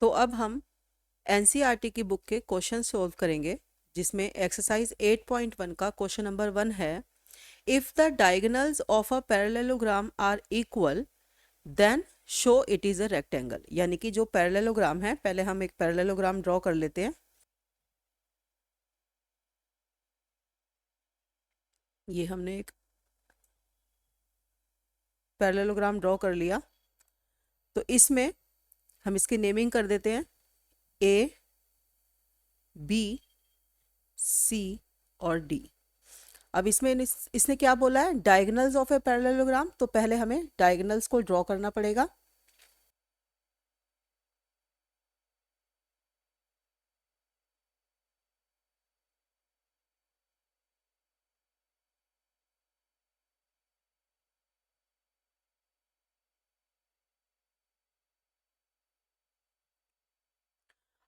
तो अब हम एनसीईआरटी की बुक के क्वेश्चन सॉल्व करेंगे, जिसमें एक्सरसाइज 8.1 का क्वेश्चन नंबर 1 है, if the diagonals of a parallelogram are equal then show it is a rectangle. यानी कि जो पैरेललोग्राम है, पहले हम एक पैरेललोग्राम ड्रॉ कर लेते हैं। ये हमने एक पैरेललोग्राम ड्रॉ कर लिया, तो इसमें हम इसकी नेमिंग कर देते हैं ए, बी, सी और डी। अब इसमें इसने क्या बोला है, डायगोनल्स ऑफ ए पैरेललोग्राम, तो पहले हमें डायगोनल्स को ड्रॉ करना पड़ेगा।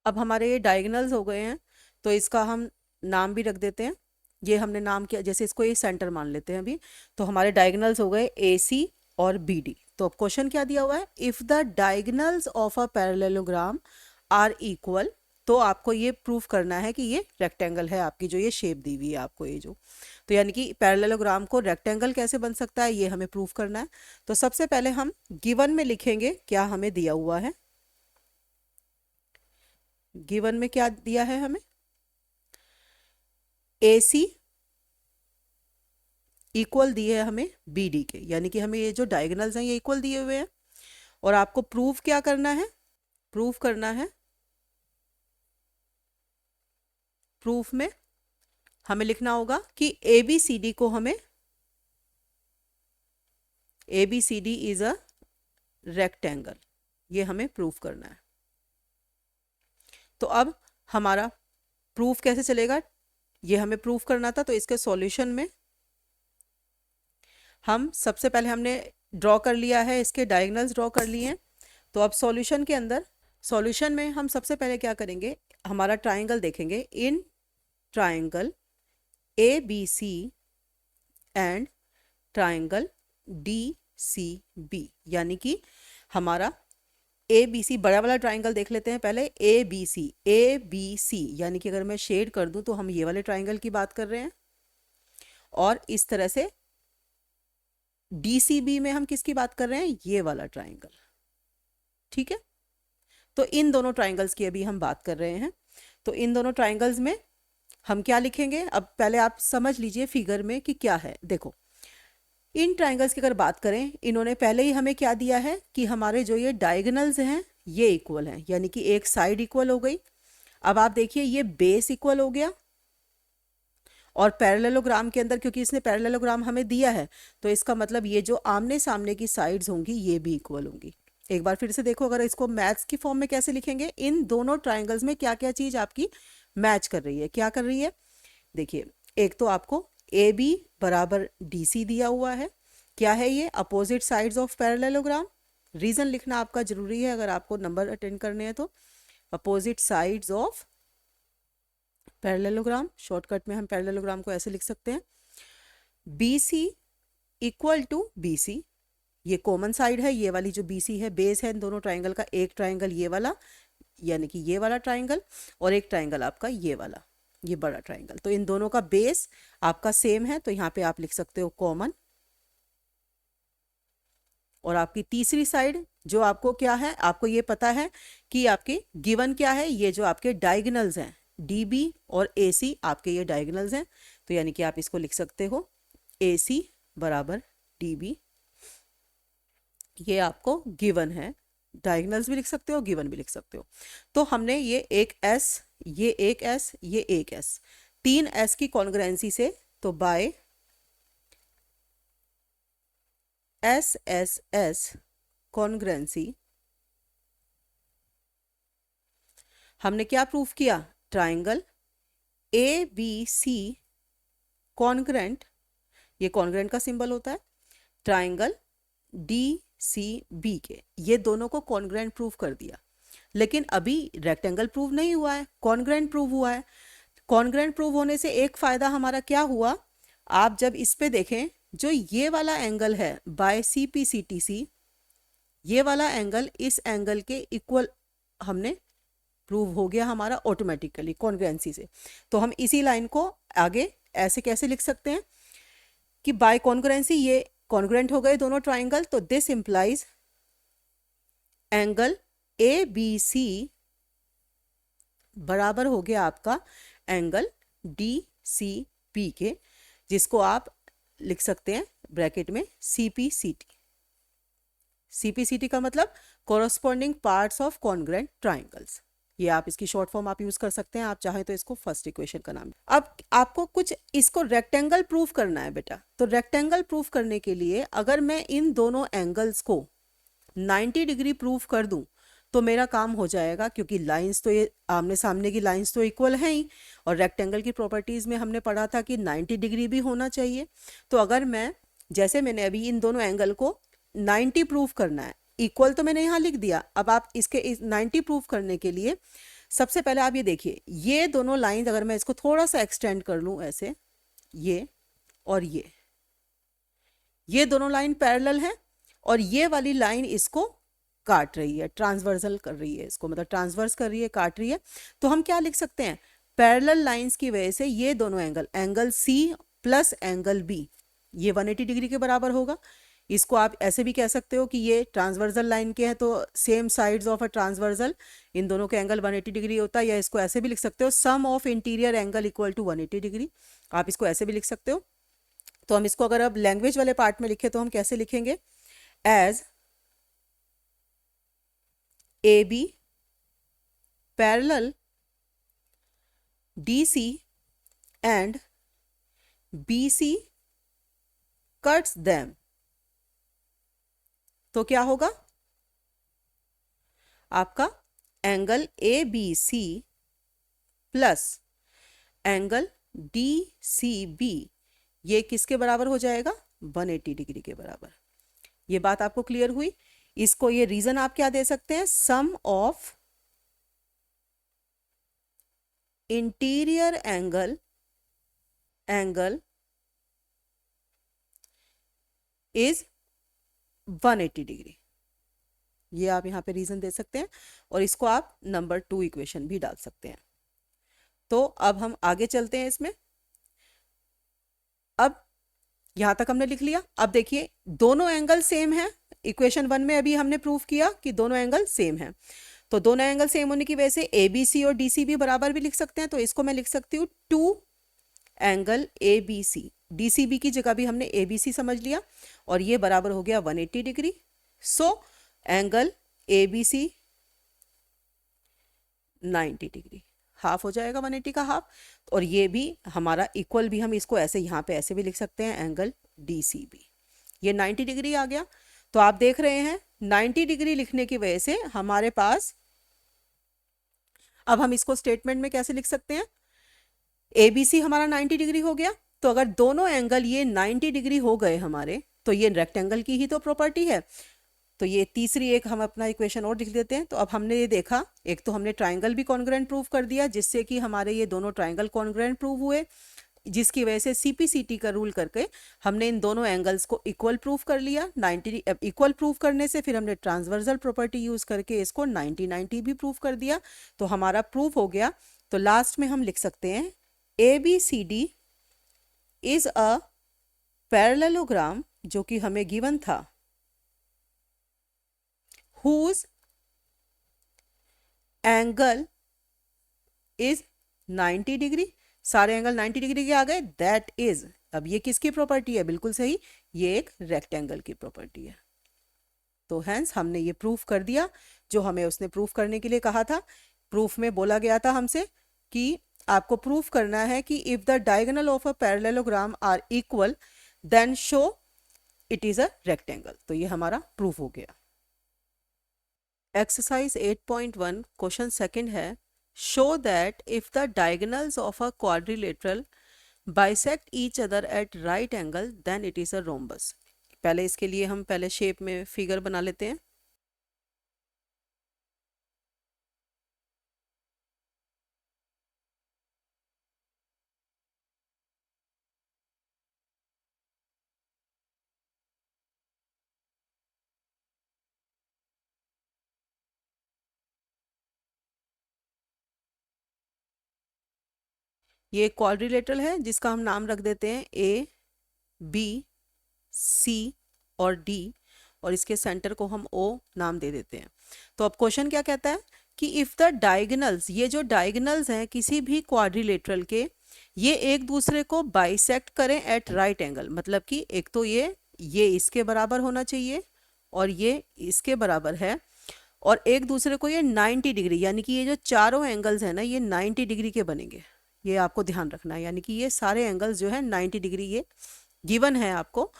अब हमारे ये डायगोनल्स हो गए हैं, तो इसका हम नाम भी रख देते हैं। ये हमने नाम किया, जैसे इसको ये सेंटर मान लेते हैं अभी। तो हमारे डायगोनल्स हो गए ए सी और बी डी। तो अब क्वेश्चन क्या दिया हुआ है, if the diagonals of a parallelogram are equal, तो आपको ये प्रूफ करना है कि ये रेक्टेंगल है, आपकी जो ये शेप दी हुई है आपको ये जो। तो यानी कि पैरेललोग्राम को रेक्टेंगल कैसे बन सकता है, ये हमें प्रूफ करना है। तो सबसे पहले हम गिवन में लिखेंगे क्या हमें दिया हुआ है। गिवन में क्या दिया है हमें, ए सी इक्वल दिए है हमें बी डी के, यानी कि हमें ये जो डायगोनल्स हैं ये इक्वल दिए हुए हैं। और आपको प्रूफ क्या करना है, प्रूफ करना है, प्रूफ में हमें लिखना होगा कि ए बी सी डी को हमें, A B C D is a rectangle, ये हमें प्रूफ करना है। तो अब हमारा प्रूफ कैसे चलेगा, ये हमें प्रूफ करना था। तो इसके सॉल्यूशन में हम सबसे पहले हमने ड्रॉ कर लिया है, इसके डायगोनल्स ड्रॉ कर लिए हैं। तो अब सॉल्यूशन के अंदर, सॉल्यूशन में हम सबसे पहले क्या करेंगे, हमारा ट्राइंगल देखेंगे। In triangle A B C and triangle D C B, यानी कि हमारा ए बी सी, बड़ा वाला ट्राइंगल देख लेते हैं पहले। ए बी सी, यानी कि अगर मैं शेड कर दूं तो हम ये वाले ट्राइंगल की बात कर रहे हैं। और इस तरह से डी सी बी में हम किसकी बात कर रहे हैं, ये वाला ट्राइंगल। ठीक है, तो इन दोनों ट्राइंगल्स की अभी हम बात कर रहे हैं। तो इन दोनों ट्राइंगल्स में हम क्या लिखेंगे, अब पहले आप समझ लीजिए फिगर में कि क्या है। देखो, इन ट्राइंगल्स की अगर बात करें, इन्होंने पहले ही हमें क्या दिया है कि हमारे जो ये डायगोनल्स हैं ये इक्वल हैं, यानी कि एक साइड इक्वल हो गई। अब आप देखिए ये बेस इक्वल हो गया, और पैरेललोग्राम के अंदर क्योंकि इसने पैरेललोग्राम हमें दिया है, तो इसका मतलब ये जो आमने सामने की साइड्स होंगी ये भी इक्वल होंगी। एक बार फिर से देखो, अगर इसको मैथ्स की फॉर्म में कैसे लिखेंगे, इन दोनों ट्राइंगल्स में क्या क्या चीज आपकी मैच कर रही है, क्या कर रही है। देखिए, एक तो आपको ए बी बराबर डी सी दिया हुआ है। क्या है ये, opposite sides of parallelogram. Reason लिखना आपका जरूरी है अगर आपको नंबर अटेंड करने हैं तो। Opposite sides of parallelogram, shortcut में हम पैरेललोग्राम को ऐसे लिख सकते हैं, B C equal to B C, ये कॉमन साइड है, ये वाली जो बी सी है बेस है इन दोनों ट्राइंगल का। एक ट्राइंगल ये वाला, यानी कि ये वाला ट्राइंगल, और एक ट्राइंगल आपका ये वाला, ये बड़ा ट्राइंगल। तो इन दोनों का बेस आपका सेम है, तो यहाँ पे आप लिख सकते हो कॉमन। और आपकी तीसरी साइड जो आपको क्या है, आपको ये पता है कि आपके गिवन क्या है, ये जो आपके डायगोनल्स हैं डी बी और ए सी, आपके ये डायगोनल्स हैं। तो यानी कि आप इसको लिख सकते हो ए सी बराबर डी बी, ये आपको गिवन है। डायगोनल्स भी लिख सकते हो, गिवन भी लिख सकते हो। तो हमने ये एक एस, ये एक एस, ये एक एस, तीन एस की कॉन्ग्रुएंसी से, तो by S S S congruency हमने क्या प्रूफ किया, triangle A B C congruent, ये कॉन्ग्रुएंट का सिंबल होता है, ट्राइंगल डी सी बी के, ये दोनों को कॉन्ग्रुएंट प्रूफ कर दिया। लेकिन अभी रेक्टेंगल प्रूव नहीं हुआ है, कॉन्ग्रुएंट प्रूव हुआ है। कॉन्ग्रुएंट प्रूव होने से एक फायदा हमारा क्या हुआ, आप जब इस पे देखें, जो ये वाला एंगल है बाय CPCTC, ये वाला एंगल इस एंगल के इक्वल हमने प्रूव हो गया हमारा ऑटोमेटिकली कॉन्ग्रुएंसी से। तो हम इसी लाइन को आगे ऐसे कैसे लिख सकते हैं कि बाय कॉन्ग्रुएंसी ये कॉन्ग्रुएंट हो गए दोनों ट्राइंगल, तो this implies angle A B C बराबर हो गया आपका एंगल डी सी पी के, जिसको आप लिख सकते हैं ब्रैकेट में CPCT। CPCT का मतलब corresponding parts of congruent triangles. ये आप इसकी शॉर्ट फॉर्म आप यूज कर सकते हैं, आप चाहें तो इसको फर्स्ट इक्वेशन का नाम। अब आपको कुछ इसको रेक्टेंगल प्रूफ करना है बेटा, तो रेक्टेंगल प्रूफ करने के लिए अगर मैं इन दोनों एंगल्स को 90 डिग्री प्रूफ कर दूं तो मेरा काम हो जाएगा, क्योंकि लाइंस तो ये आमने सामने की लाइंस तो इक्वल हैं ही, और रेक्टेंगल की प्रॉपर्टीज में हमने पढ़ा था कि 90 डिग्री भी होना चाहिए। तो अगर मैं, जैसे मैंने अभी इन दोनों एंगल को 90 प्रूफ करना है, इक्वल तो मैंने यहाँ लिख दिया, अब आप इसके 90 प्रूफ करने के लिए सबसे पहले आप ये देखिए, ये दोनों लाइन अगर मैं इसको थोड़ा सा एक्सटेंड कर लूँ ऐसे, ये और ये दोनों लाइन पैरेलल हैं, और ये वाली लाइन इसको काट रही है, ट्रांसवर्सल कर रही है इसको, मतलब ट्रांसवर्स कर रही है, काट रही है। तो हम क्या लिख सकते हैं, पैरेलल लाइंस की वजह से ये दोनों angle, angle C plus angle B, ये 180 डिग्री के बराबर होगा। इसको आप ऐसे भी कह सकते हो कि ये ट्रांसवर्सल लाइन के हैं, तो same sides of a transversal, इन दोनों के एंगल 180 डिग्री होता है। या इसको ऐसे भी लिख सकते हो, sum of interior angle equal to 180 degree, आप इसको ऐसे भी लिख सकते हो। तो हम इसको अगर अब लैंग्वेज वाले पार्ट में लिखे तो हम कैसे लिखेंगे, as AB parallel DC and BC cuts them, तो क्या होगा आपका angle ABC plus angle DCB, ये किसके बराबर हो जाएगा, 180 डिग्री के बराबर। ये बात आपको क्लियर हुई। इसको ये रीजन आप क्या दे सकते हैं, sum of interior angle is 180 degree, ये आप यहां पे रीजन दे सकते हैं, और इसको आप नंबर 2 इक्वेशन भी डाल सकते हैं। तो अब हम आगे चलते हैं इसमें। अब यहां तक हमने लिख लिया। अब देखिए दोनों एंगल सेम है, इक्वेशन 1 में अभी हमने प्रूफ किया कि दोनों एंगल सेम है, तो दोनों एंगल सेम होने की वजह से ABC और DCB बराबर भी लिख सकते हैं। तो इसको मैं लिख सकती हूँ 2 एंगल ABC, DCB की जगह भी हमने ABC समझ लिया, और ये बराबर हो गया 180 degree. So angle ABC 90 degree, half हो जाएगा 180 का हाफ, और ये भी हमारा इक्वल भी हम इसको ऐसे यहाँ पे ऐसे भी लिख सकते हैं, एंगल DCB, ये 90 डिग्री आ गया। तो आप देख रहे हैं 90 डिग्री लिखने की वजह से हमारे पास, अब हम इसको स्टेटमेंट में कैसे लिख सकते हैं, ABC हमारा 90 डिग्री हो गया, तो अगर दोनों एंगल ये 90 डिग्री हो गए हमारे, तो ये रेक्टेंगल की ही तो प्रॉपर्टी है। तो ये तीसरी एक हम अपना इक्वेशन और लिख देते हैं। तो अब हमने ये देखा, एक तो हमने ट्राइंगल भी कॉन्ग्रुएंट प्रूव कर दिया, जिससे कि हमारे ये दोनों ट्राइंगल कॉन्ग्रुएंट प्रूव हुए, जिसकी वजह से CPCT का रूल करके हमने इन दोनों एंगल्स को इक्वल प्रूफ कर लिया। 90 इक्वल प्रूफ करने से फिर हमने ट्रांसवर्सल प्रॉपर्टी यूज करके इसको 90-90 भी प्रूफ कर दिया, तो हमारा प्रूफ हो गया। तो लास्ट में हम लिख सकते हैं ABCD इज अ पैरेललोग्राम, जो कि हमें गिवन था, whose एंगल इज 90 डिग्री, सारे एंगल 90 डिग्री के आ गए, दैट इज, अब ये किसकी प्रॉपर्टी है, बिल्कुल सही, ये एक रेक्टेंगल की प्रॉपर्टी है। तो हैंस हमने ये प्रूफ कर दिया जो हमें उसने प्रूफ करने के लिए कहा था। प्रूफ में बोला गया था हमसे कि आपको प्रूफ करना है कि if the diagonal of a parallelogram are equal then show it is a rectangle. तो ये हमारा प्रूफ हो गया। एक्सरसाइज 8.1 क्वेश्चन सेकंड है, show that if the diagonals of a quadrilateral bisect each other at right angle then it is a rhombus. पहले इसके लिए हम पहले शेप में फिगर बना लेते हैं। ये क्वाड्रिलेटरल है जिसका हम नाम रख देते हैं ए बी सी और डी, और इसके सेंटर को हम ओ नाम दे देते हैं। तो अब क्वेश्चन क्या कहता है कि इफ द डायगोनल्स, ये जो डायगोनल्स हैं किसी भी क्वाड्रिलेटरल के, ये एक दूसरे को बाइसेक्ट करें एट राइट एंगल, मतलब कि एक तो ये इसके बराबर होना चाहिए और ये इसके बराबर है, और एक दूसरे को ये 90 डिग्री, यानी कि ये जो चारों एंगल्स हैं ना ये 90 डिग्री के बनेंगे। ये आपको ध्यान रखना है, यानी कि ये सारे एंगल्स जो है 90 डिग्री ये गिवन है आपको।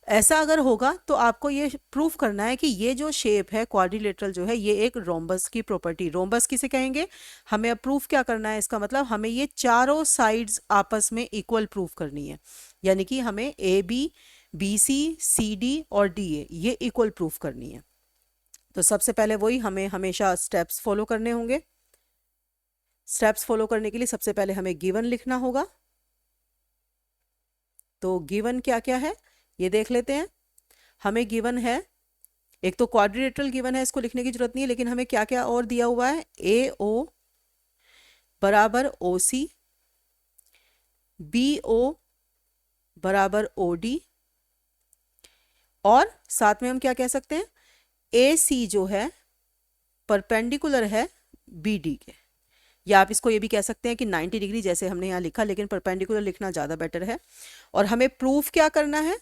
ऐसा अगर होगा तो आपको ये प्रूफ करना है कि ये जो शेप है क्वाड्रिलेटरल जो है ये एक रोम्बस की प्रॉपर्टी। रोम्बस किसे कहेंगे, हमें अब प्रूफ क्या करना है, इसका मतलब हमें ये चारों साइड्स आपस में इक्वल प्रूफ करनी है, यानी कि हमें A B B C D और डी ए ये इक्वल प्रूफ करनी है। तो सबसे पहले वही हमें हमेशा स्टेप्स फॉलो करने होंगे। स्टेप्स फॉलो करने के लिए सबसे पहले हमें गिवन लिखना होगा। तो गिवन क्या क्या है ये देख लेते हैं। हमें गिवन है, एक तो क्वाड्रिलेटरल गिवन है, इसको लिखने की जरूरत नहीं है, लेकिन हमें क्या क्या और दिया हुआ है, ए ओ बराबर ओ सी, बी ओ बराबर ओ डी, और साथ में हम क्या कह सकते हैं, ए सी जो है परपेंडिकुलर है बी डी के, या आप इसको ये भी कह सकते हैं कि 90 डिग्री जैसे हमने यहाँ लिखा, लेकिन परपेंडिकुलर लिखना ज़्यादा बेटर है। और हमें प्रूफ क्या करना है,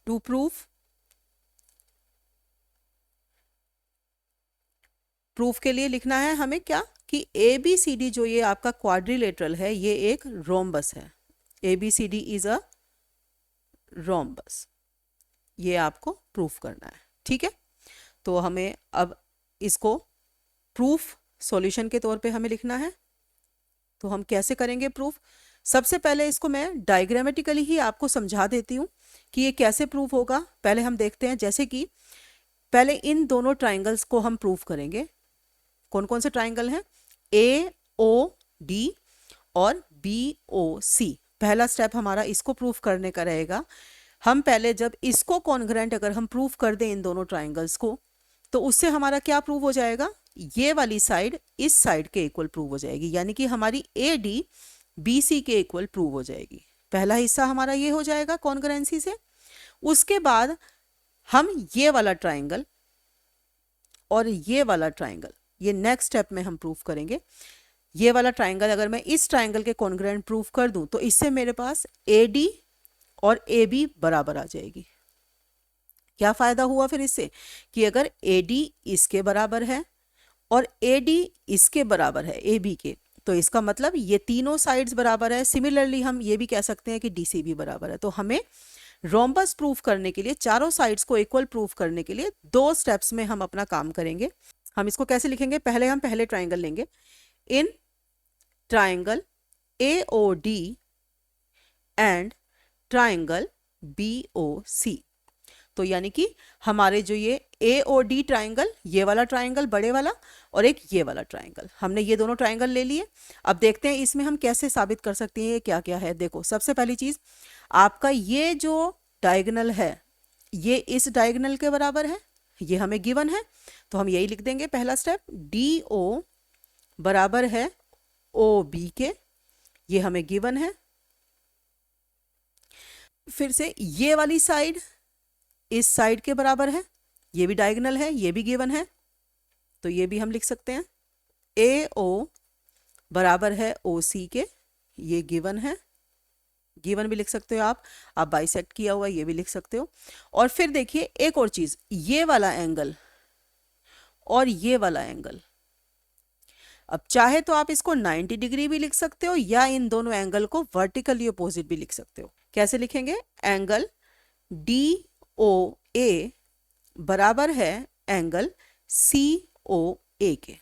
टू प्रूफ के लिए लिखना है हमें क्या, कि ए बी सी डी जो ये आपका क्वाड्रिलेटरल है ये एक रोम्बस है। A B C D is a rhombus, ये आपको प्रूफ करना है। ठीक है, तो हमें अब इसको प्रूफ सॉल्यूशन के तौर पे हमें लिखना है। तो हम कैसे करेंगे प्रूफ, सबसे पहले इसको मैं डायग्रामेटिकली ही आपको समझा देती हूँ कि ये कैसे प्रूफ होगा। पहले हम देखते हैं, जैसे कि पहले इन दोनों ट्राइंगल्स को हम प्रूफ करेंगे। कौन कौन से ट्राइंगल हैं, ए ओ डी और बी ओ सी। पहला स्टेप हमारा इसको प्रूफ करने का रहेगा। हम पहले जब इसको कॉन्ग्रेंट अगर हम प्रूफ कर दें इन दोनों ट्राइंगल्स को, तो उससे हमारा क्या प्रूव हो जाएगा, ये वाली साइड इस साइड के इक्वल प्रूव हो जाएगी, यानी कि हमारी ए डी बी सी के इक्वल प्रूव हो जाएगी। पहला हिस्सा हमारा ये हो जाएगा कॉन्ग्रेंसी से। उसके बाद हम ये वाला ट्राइंगल और ये वाला ट्राइंगल, ये नेक्स्ट स्टेप में हम प्रूफ करेंगे। ये वाला ट्राइंगल अगर मैं इस ट्राइंगल के कॉन्ग्रेंट प्रूफ कर दूं तो इससे मेरे पास ए डी और ए बी बराबर आ जाएगी। क्या फायदा हुआ फिर इससे, कि अगर ए डी इसके बराबर है और ए डी इसके बराबर है ए बी के, तो इसका मतलब ये तीनों साइड्स बराबर है। सिमिलरली हम ये भी कह सकते हैं कि डी सी भी बराबर है। तो हमें रोम्बस प्रूफ करने के लिए, चारों साइड्स को इक्वल प्रूफ करने के लिए 2 स्टेप्स में हम अपना काम करेंगे। हम इसको कैसे लिखेंगे, पहले हम पहले ट्राइंगल लेंगे, in triangle A O D and triangle B O C. तो यानी कि हमारे जो ये ए ओ डी ट्राइंगल, ये वाला ट्राइंगल बड़े वाला, और एक ये वाला ट्राइंगल, हमने ये दोनों ट्राइंगल ले लिए। अब देखते हैं इसमें हम कैसे साबित कर सकते हैं ये क्या क्या है। देखो, सबसे पहली चीज, आपका ये जो डायगोनल है ये इस डायगोनल के बराबर है, ये हमें गिवन है, तो हम यही लिख देंगे पहला स्टेप, डी ओ बराबर है ओ बी के, ये हमें गिवन है। फिर से ये वाली साइड इस साइड के बराबर है, ये भी डायगोनल है, ये भी गिवन है, तो ये भी हम लिख सकते हैं। ए ओ बराबर है ओ सी के, ये गिवन है, गिवन भी लिख सकते हो आप बाइसेक्ट किया हुआ ये भी लिख सकते हो। और फिर देखिए एक और चीज, ये वाला एंगल और ये वाला एंगल, अब चाहे तो आप इसको 90 डिग्री भी लिख सकते हो या इन दोनों एंगल को वर्टिकली अपोजिट भी लिख सकते हो। कैसे लिखेंगे, एंगल डी ओ ए बराबर है एंगल सी ओ ए के,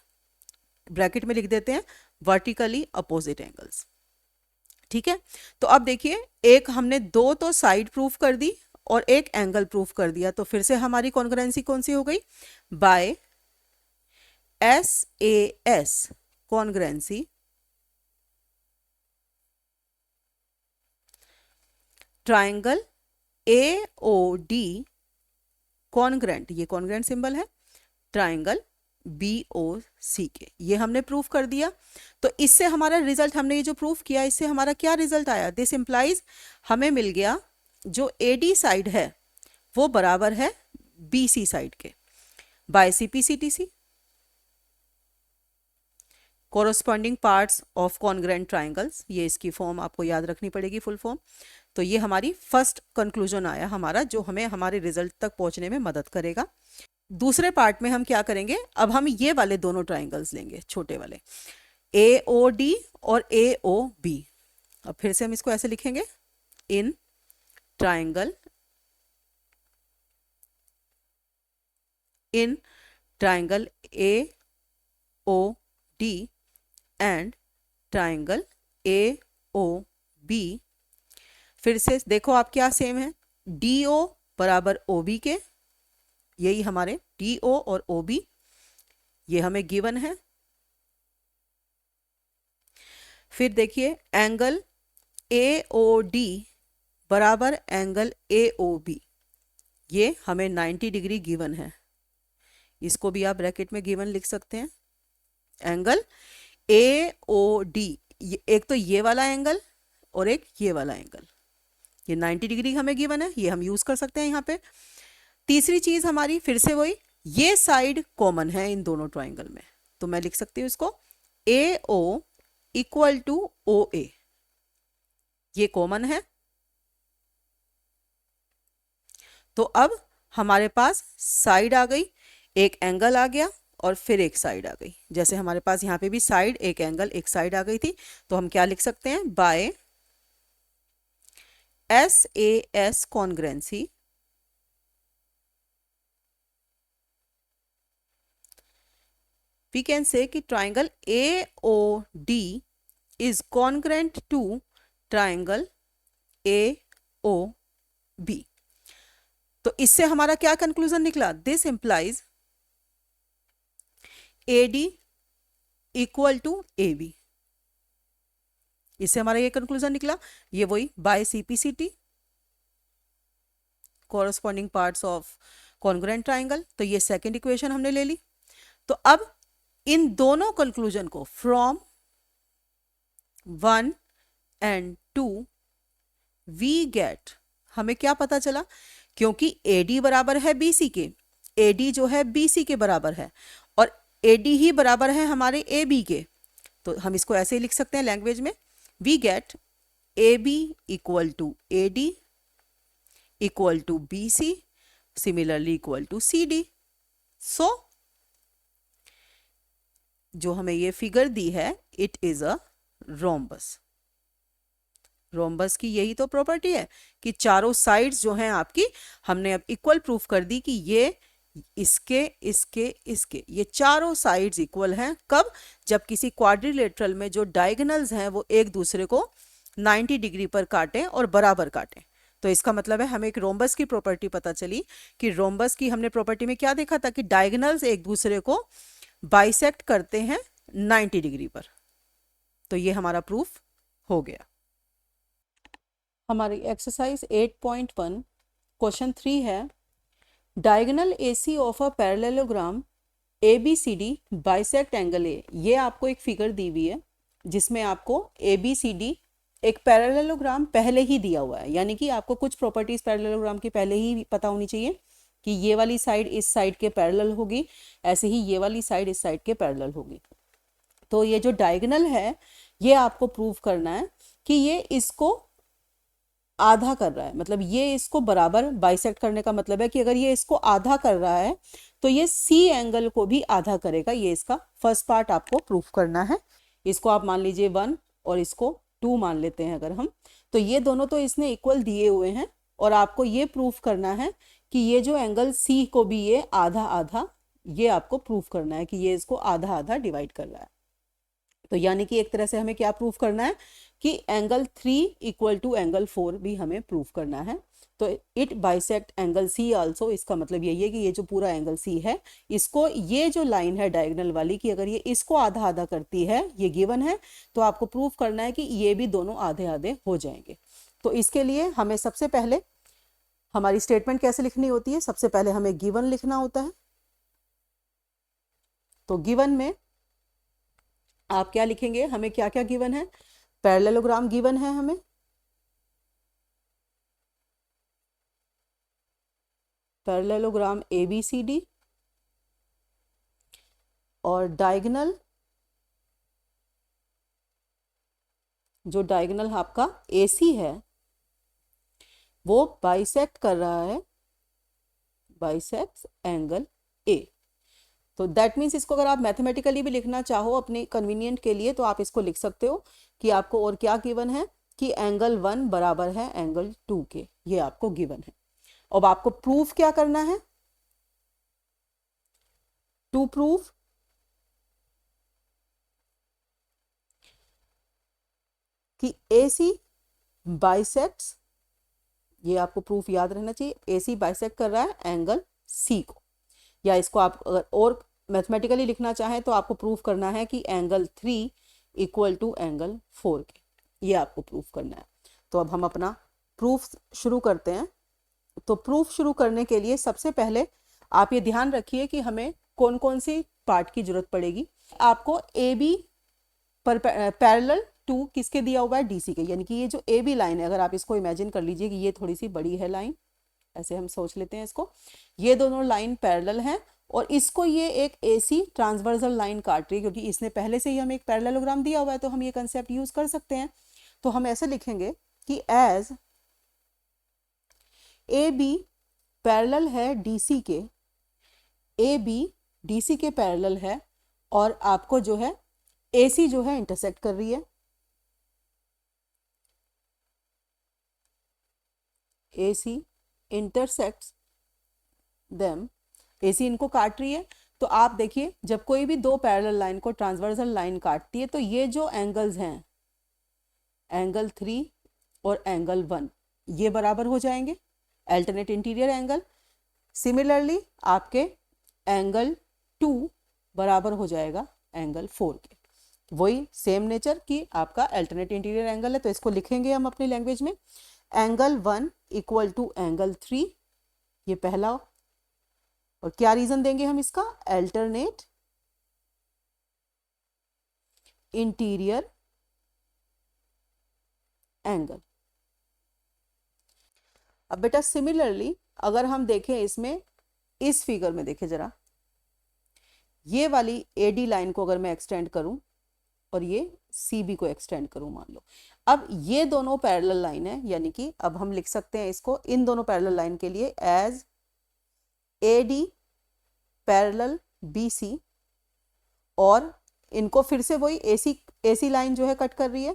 ब्रैकेट में लिख देते हैं वर्टिकली अपोजिट एंगल्स। ठीक है, तो अब देखिए एक हमने दो तो साइड प्रूफ कर दी और एक एंगल प्रूफ कर दिया, तो फिर से हमारी कॉन्ग्रुएंसी कौन सी हो गई, by S A S congruency triangle A O D congruent, ये कॉन्ग्रेंट सिंबल है, ट्राइंगल BOC के, ये हमने प्रूफ कर दिया। तो इससे हमारा रिजल्ट, हमने ये जो प्रूफ किया इससे हमारा क्या रिजल्ट आया, दिस इंप्लाइज हमें मिल गया जो AD साइड है वो बराबर है BC साइड के by CPCTC, corresponding parts of congruent triangles, ये इसकी फॉर्म आपको याद रखनी पड़ेगी, फुल फॉर्म। तो ये हमारी फर्स्ट कंक्लूजन आया हमारा, जो हमें हमारे रिजल्ट तक पहुंचने में मदद करेगा। दूसरे पार्ट में हम क्या करेंगे, अब हम ये वाले दोनों ट्राइंगल्स लेंगे, छोटे वाले AOD और AOB। अब फिर से हम इसको ऐसे लिखेंगे, in triangle AOD and triangle AOB। फिर से देखो आप क्या सेम है, DO बराबर OB के, यही हमारे DO और OB ये हमें गिवन है। फिर देखिए एंगल AOD बराबर एंगल AOB, ये हमें 90 डिग्री गिवन है, इसको भी आप ब्रैकेट में गिवन लिख सकते हैं। एंगल AOD, एक तो ये वाला एंगल और एक ये वाला एंगल, ये 90 डिग्री हमें गिवन है, ये हम यूज कर सकते हैं यहाँ पे। तीसरी चीज हमारी फिर से वही, ये साइड कॉमन है इन दोनों ट्राइंगल में, तो मैं लिख सकती हूँ इसको AO इक्वल टू OA, ये कॉमन है। तो अब हमारे पास साइड आ गई, एक एंगल आ गया और फिर एक साइड आ गई। जैसे हमारे पास यहाँ पे भी साइड, एक एंगल, एक साइड आ गई थी, तो हम क्या लिख सकते हैं, by SAS congruency we can say कि triangle AOD is congruent to triangle AOB। तो इससे हमारा क्या कंक्लूजन निकला, this implies AD equal to AB, इससे हमारा ये कंक्लूजन निकला। ये वही by CPCT, corresponding parts of congruent triangle, तो ये सेकंड इक्वेशन हमने ले ली। तो अब इन दोनों कंक्लूजन को फ्रॉम 1 एंड 2 वी गेट, हमें क्या पता चला, क्योंकि AD बराबर है BC के, AD जो है BC के बराबर है और AD ही बराबर है हमारे AB के, तो हम इसको ऐसे ही लिख सकते हैं लैंग्वेज में, we get AB equal to AD equal to BC similarly equal to CD। सो जो हमें ये फिगर दी है, it is a rhombus. Rhombus की यही तो प्रॉपर्टी है कि चारों साइड्स जो हैं आपकी, हमने अब इक्वल प्रूफ कर दी कि ये इसके इसके इसके ये चारों साइड्स इक्वल हैं। कब, जब किसी क्वाड्रिलेटरल में जो डायगोनल्स हैं वो एक दूसरे को 90 डिग्री पर काटें और बराबर काटें। तो इसका मतलब है हमें एक रोम्बस की प्रॉपर्टी पता चली कि रोम्बस की हमने प्रॉपर्टी में क्या देखा था कि डायगोनल्स एक दूसरे को बाइसेक्ट करते हैं 90 डिग्री पर। तो ये हमारा प्रूफ हो गया। हमारी एक्सरसाइज 8.1 क्वेश्चन 3 है, diagonal AC of a parallelogram ABCD bisect angle A। ये आपको एक फिगर दी हुई है जिसमें आपको ABCD एक पैरेललोग्राम पहले ही दिया हुआ है, यानी कि आपको कुछ प्रॉपर्टीज पैरेललोग्राम की पहले ही पता होनी चाहिए कि ये वाली साइड इस साइड के पैरेलल होगी, ऐसे ही ये वाली साइड इस साइड के पैरेलल होगी। तो ये जो डायगोनल है ये आपको प्रूव करना है कि ये इसको आधा कर रहा है, मतलब ये इसको बराबर बाइसेक्ट करने का मतलब है कि अगर ये इसको आधा कर रहा है तो ये C एंगल को भी आधा करेगा। ये इसका फर्स्ट पार्ट आपको प्रूफ करना है। इसको आप मान लीजिए 1 और इसको 2 मान लेते हैं अगर हम, तो ये दोनों तो इसने इक्वल दिए हुए हैं और आपको ये प्रूफ करना है कि ये जो एंगल C को भी ये आधा आधा, ये आपको प्रूफ करना है कि ये इसको आधा आधा डिवाइड कर रहा है। तो यानी कि एक तरह से हमें क्या प्रूफ करना है कि एंगल 3 इक्वल टू एंगल 4 भी हमें प्रूफ करना है। तो it bisect angle C also, इसका मतलब यही है कि ये जो पूरा एंगल C है, इसको ये जो लाइन है डायगोनल वाली कि अगर ये इसको आधा आधा करती है, ये गिवन है, तो आपको प्रूफ करना है कि ये भी दोनों आधे आधे हो जाएंगे। तो इसके लिए हमें सबसे पहले हमारी स्टेटमेंट कैसे लिखनी होती है, सबसे पहले हमें गिवन लिखना होता है। तो गिवन में आप क्या लिखेंगे, हमें क्या क्या गिवन है, पैरेललोग्राम गिवन है हमें, पैरेललोग्राम ABCD और डायगोनल, जो डायगोनल आपका AC है वो बाइसेक्ट कर रहा है, बाइसेक्ट्स एंगल A। तो दैट मीन्स इसको अगर आप मैथमेटिकली भी लिखना चाहो अपने कन्वीनियंट के लिए तो आप इसको लिख सकते हो कि आपको और क्या गिवन है कि एंगल 1 बराबर है एंगल 2 के, ये आपको गिवन है। अब आपको प्रूफ क्या करना है, टू प्रूफ कि AC बाइसेक्ट्स, ये आपको प्रूफ याद रहना चाहिए, AC बाइसेक्ट कर रहा है एंगल C को, या इसको आप अगर और मैथमेटिकली लिखना चाहें तो आपको प्रूफ करना है कि एंगल 3 इक्वल टू एंगल 4 के, ये आपको प्रूफ करना है। तो अब हम अपना प्रूफ शुरू करते हैं। तो प्रूफ शुरू करने के लिए सबसे पहले आप ये ध्यान रखिए कि हमें कौन कौन सी पार्ट की जरूरत पड़ेगी। आपको AB पर पैरेलल टू किसके दिया हुआ है, DC के, यानी कि ये जो AB लाइन है, अगर आप इसको इमेजिन कर लीजिए कि ये थोड़ी सी बड़ी है लाइन, ऐसे हम सोच लेते हैं इसको, ये दोनों लाइन पैरेलल हैं और इसको ये एक AC ट्रांसवर्सल लाइन काट रही है, क्योंकि इसने पहले से ही हमें एक पैरेललोग्राम दिया हुआ है तो हम ये कंसेप्ट यूज कर सकते हैं। तो हम ऐसे लिखेंगे कि एज AB पैरेलल है DC के, AB DC के पैरेलल है और आपको जो है AC जो है इंटरसेक्ट कर रही है, AC इंटरसेक्ट्स देम, AC इनको काट रही है। तो आप देखिए जब कोई भी दो पैरेलल लाइन को ट्रांसवर्सल लाइन काटती है तो ये जो एंगल्स हैं एंगल 3 और एंगल 1 ये बराबर हो जाएंगे, अल्टरनेट इंटीरियर एंगल। सिमिलरली आपके एंगल 2 बराबर हो जाएगा एंगल 4 के, वही सेम नेचर की आपका अल्टरनेट इंटीरियर एंगल है। तो इसको लिखेंगे हम अपनी लैंग्वेज में, एंगल 1 इक्वल टू एंगल 3, ये पहला। और क्या रीजन देंगे हम इसका, अल्टरनेट इंटीरियर एंगल। अब बेटा सिमिलरली अगर हम देखें इसमें, इस फिगर में देखें जरा, ये वाली AD लाइन को अगर मैं एक्सटेंड करूं और ये CB को एक्सटेंड करूं मान लो, अब ये दोनों पैरेलल लाइन है, यानी कि अब हम लिख सकते हैं इसको इन दोनों पैरेलल लाइन के लिए एज AD पैरेलल BC, और इनको फिर से वही AC लाइन जो है कट कर रही है,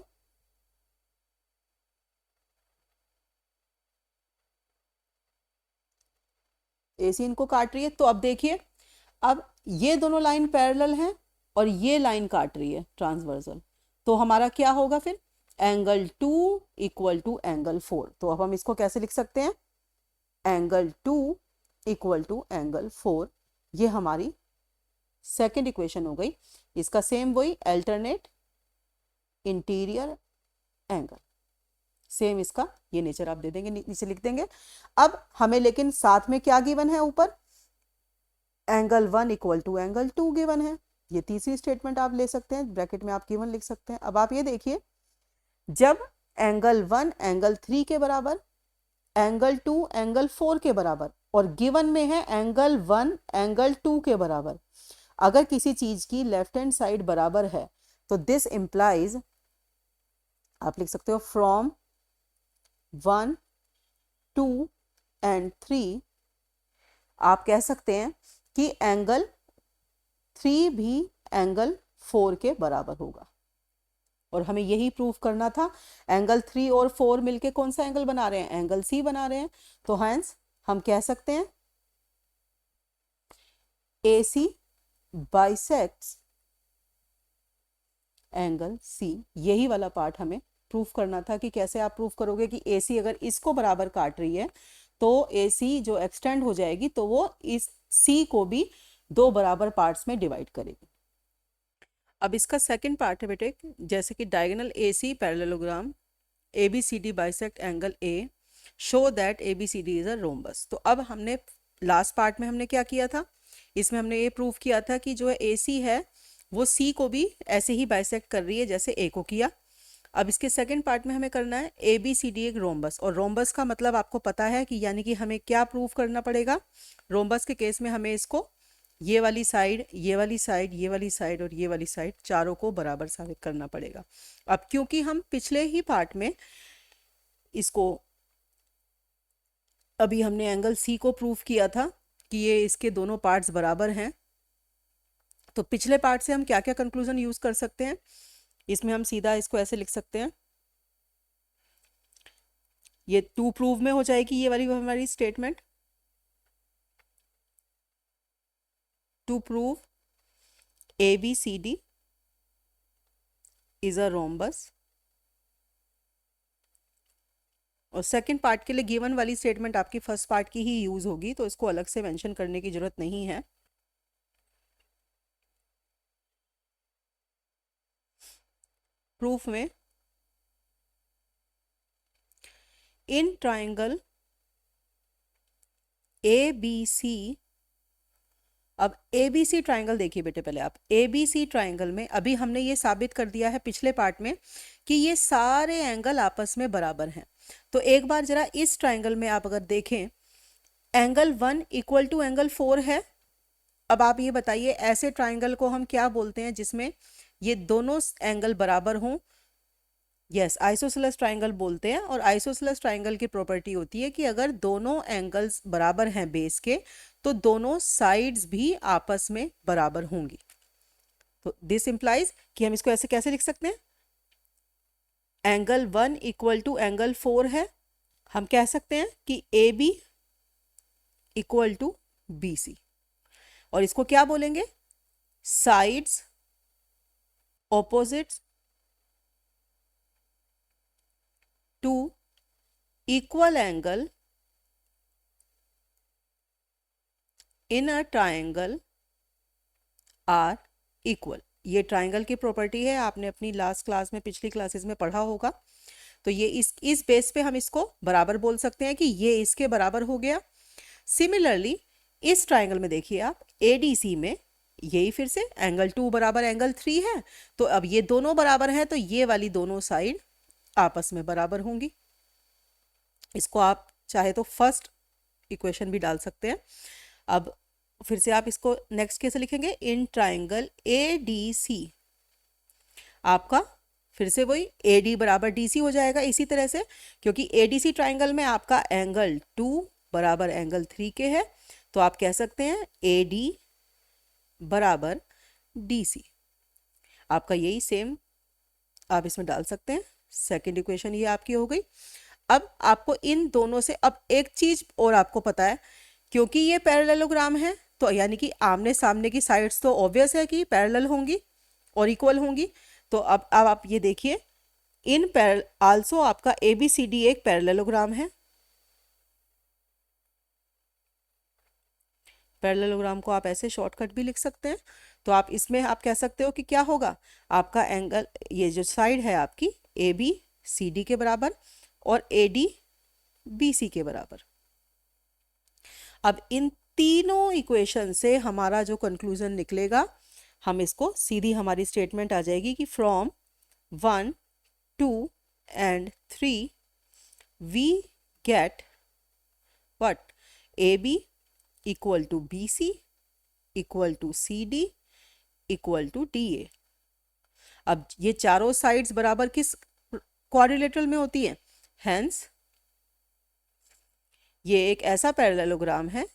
AC इनको काट रही है। तो अब देखिए अब ये दोनों लाइन पैरेलल हैं और ये लाइन काट रही है ट्रांसवर्सल, तो हमारा क्या होगा फिर, एंगल 2 इक्वल टू एंगल 4। तो अब हम इसको कैसे लिख सकते हैं, एंगल 2 इक्वल टू एंगल 4, ये हमारी सेकेंड इक्वेशन हो गई। इसका सेम वही अल्टरनेट इंटीरियर एंगल, सेम इसका ये नेचर आप दे देंगे, नीचे लिख देंगे। अब हमें लेकिन साथ में क्या गिवन है, ऊपर angle 1 equal to angle 2 given है, ये तीसरी स्टेटमेंट आप ले सकते हैं, ब्रैकेट में आप गिवन लिख सकते हैं। अब आप ये देखिए जब एंगल 1 एंगल 3 के बराबर, एंगल 2 एंगल 4 के बराबर और गिवन में है एंगल 1 एंगल 2 के बराबर, अगर किसी चीज की लेफ्ट हैंड साइड बराबर है तो दिस इंप्लाइज, आप लिख सकते हो फ्रॉम 1 2 एंड 3, आप कह सकते हैं कि एंगल 3 भी एंगल 4 के बराबर होगा। और हमें यही प्रूफ करना था, एंगल 3 और 4 मिलके कौन सा एंगल बना रहे हैं, एंगल C बना रहे हैं। तो हेंस हम कह सकते हैं AC बाइसेक्ट्स एंगल C, यही वाला पार्ट हमें प्रूफ करना था कि कैसे आप प्रूफ करोगे कि AC अगर इसको बराबर काट रही है तो AC जो एक्सटेंड हो जाएगी तो वो इस C को भी दो बराबर पार्ट्स में डिवाइड करेगी। अब इसका सेकंड पार्ट है बेटे, जैसे कि diagonal AC parallelogram ABCD bisect angle A, show that ABCD is a rhombus. तो अब हमने लास्ट पार्ट में हमने क्या किया था, इसमें हमने ये प्रूव किया था कि जो ए सी है वो सी को भी ऐसे ही बाइसेक्ट कर रही है जैसे ए को किया। अब इसके सेकंड पार्ट में हमें करना है ए बी सी डी एक रोम्बस, और रोम्बस का मतलब आपको पता है कि यानी कि हमें क्या प्रूव करना पड़ेगा। रोम्बस के केस में हमें इसको ये वाली साइड, ये वाली साइड, ये वाली साइड और ये वाली साइड चारों को बराबर साबित करना पड़ेगा। अब क्योंकि हम पिछले ही पार्ट में इसको, अभी हमने एंगल सी को प्रूव किया था कि ये इसके दोनों पार्ट्स बराबर हैं, तो पिछले पार्ट से हम क्या क्या कंक्लूजन यूज कर सकते हैं। इसमें हम सीधा इसको ऐसे लिख सकते हैं, ये टू प्रूव में हो जाएगी ये वाली हमारी statement, to prove A B C D is a rhombus. और सेकंड पार्ट के लिए गिवन वाली स्टेटमेंट आपकी फर्स्ट पार्ट की ही यूज होगी, तो इसको अलग से मेंशन करने की जरूरत नहीं है। प्रूफ में इन ट्राइंगल ए बी सी, अब ए बी सी ट्राइंगल देखिए बेटे, पहले आप ए बी सी ट्राइंगल में अभी हमने ये साबित कर दिया है पिछले पार्ट में कि ये सारे एंगल आपस में बराबर हैं। तो एक बार जरा इस ट्राइंगल में आप अगर देखें, एंगल 1 इक्वल टू एंगल 4 है। अब आप ये बताइए ऐसे ट्राइंगल को हम क्या बोलते हैं जिसमें ये दोनों एंगल बराबर हों। यस, आइसोसेलेस ट्राइंगल बोलते हैं। और आइसोसेलेस ट्राइंगल की प्रॉपर्टी होती है कि अगर दोनों एंगल्स बराबर हैं बेस के, तो दोनों साइड्स भी आपस में बराबर होंगी। तो दिस इंप्लाइज कि हम इसको ऐसे कैसे लिख सकते हैं, एंगल 1 इक्वल टू एंगल 4 है, हम कह सकते हैं कि A B equal to B C, और इसको क्या बोलेंगे, sides opposites to equal angle in a triangle are equal. ये ट्राइंगल की प्रॉपर्टी है, आपने अपनी लास्ट क्लास में, पिछली क्लासेस में पढ़ा होगा। तो ये इस बेस पे हम इसको बराबर बोल सकते हैं कि ये इसके बराबर हो गया। सिमिलरली इस ट्राइंगल में देखिए आप, एडीसी में यही फिर से एंगल 2 बराबर एंगल 3 है, तो अब ये दोनों बराबर हैं, तो ये वाली दोनों साइड आपस में बराबर होंगी। इसको आप चाहे तो फर्स्ट इक्वेशन भी डाल सकते हैं। अब फिर से आप इसको नेक्स्ट कैसे लिखेंगे, इन ट्राइंगल ए डी सी, आपका फिर से वही ए डी बराबर डी सी हो जाएगा इसी तरह से, क्योंकि ए डी सी ट्राइंगल में आपका एंगल 2 बराबर एंगल 3 के है, तो आप कह सकते हैं ए डी बराबर डी सी। आपका यही सेम आप इसमें डाल सकते हैं। सेकेंड इक्वेशन ये आपकी हो गई। अब आपको इन दोनों से, अब एक चीज और आपको पता है, क्योंकि ये पैरेललोग्राम है, तो यानी कि आमने सामने की साइड्स तो ऑब्वियस है कि पैरेलल होंगी और इक्वल होंगी। तो अब आप ये देखिए, इन आल्सो आपका ए बी सी डी एक पैरेललोग्राम है। पैरेललोग्राम को आप ऐसे शॉर्टकट भी लिख सकते हैं। तो आप इसमें आप कह सकते हो कि क्या होगा, आपका एंगल, ये जो साइड है आपकी ए बी सी डी के बराबर और ए डी बी सी के बराबर। अब इन तीनों इक्वेशन से हमारा जो कंक्लूजन निकलेगा, हम इसको सीधी हमारी स्टेटमेंट आ जाएगी कि from 1, 2 and 3 we get what, AB equal to BC equal to CD equal to DA। अब ये चारों साइड्स बराबर किस क्वाड्रिलेटरल में होती है, हेंस ये एक ऐसा पैरेललोग्राम है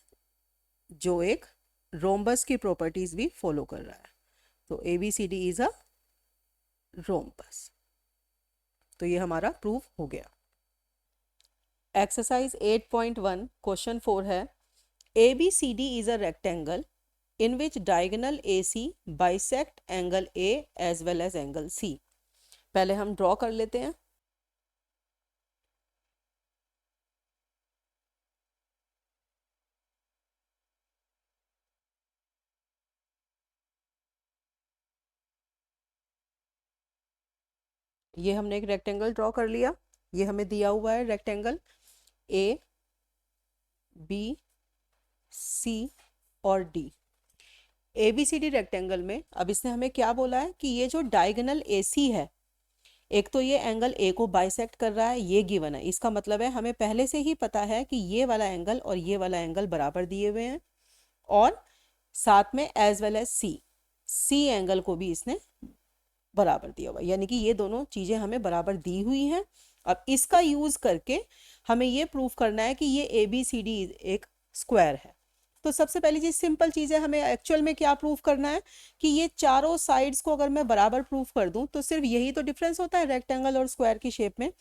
जो एक रोम्बस की प्रॉपर्टीज भी फॉलो कर रहा है। तो ABCD इज अ रोम्बस। तो ये हमारा प्रूफ हो गया। एक्सरसाइज 8.1 क्वेश्चन 4 है, ABCD is a rectangle in which diagonal AC bisect angle A as well as angle C। पहले हम ड्रॉ कर लेते हैं। ये हमने एक रेक्टेंगल ड्रॉ कर लिया, ये हमें दिया हुआ है रेक्टेंगल A B C और D। ABCD रेक्टेंगल में अब इसने हमें क्या बोला है कि ये जो डायगोनल AC है, एक तो ये एंगल A को बाइसेक्ट कर रहा है, ये गिवन है। इसका मतलब है हमें पहले से ही पता है कि ये वाला एंगल और ये वाला एंगल बराबर दिए हुए हैं, और साथ में as well as C angle को भी इसने बराबर दिया हुआ, यानी कि ये दोनों चीज़ें हमें बराबर दी हुई हैं। अब इसका यूज़ करके हमें ये प्रूव करना है कि ये ABCD एक स्क्वायर है। तो सबसे पहली चीज़, सिंपल चीज़ है, हमें एक्चुअल में क्या प्रूव करना है कि ये चारों साइड्स को अगर मैं बराबर प्रूव कर दूं तो सिर्फ यही तो डिफरेंस होता है रेक्टेंगल और स्क्वायर की शेप में।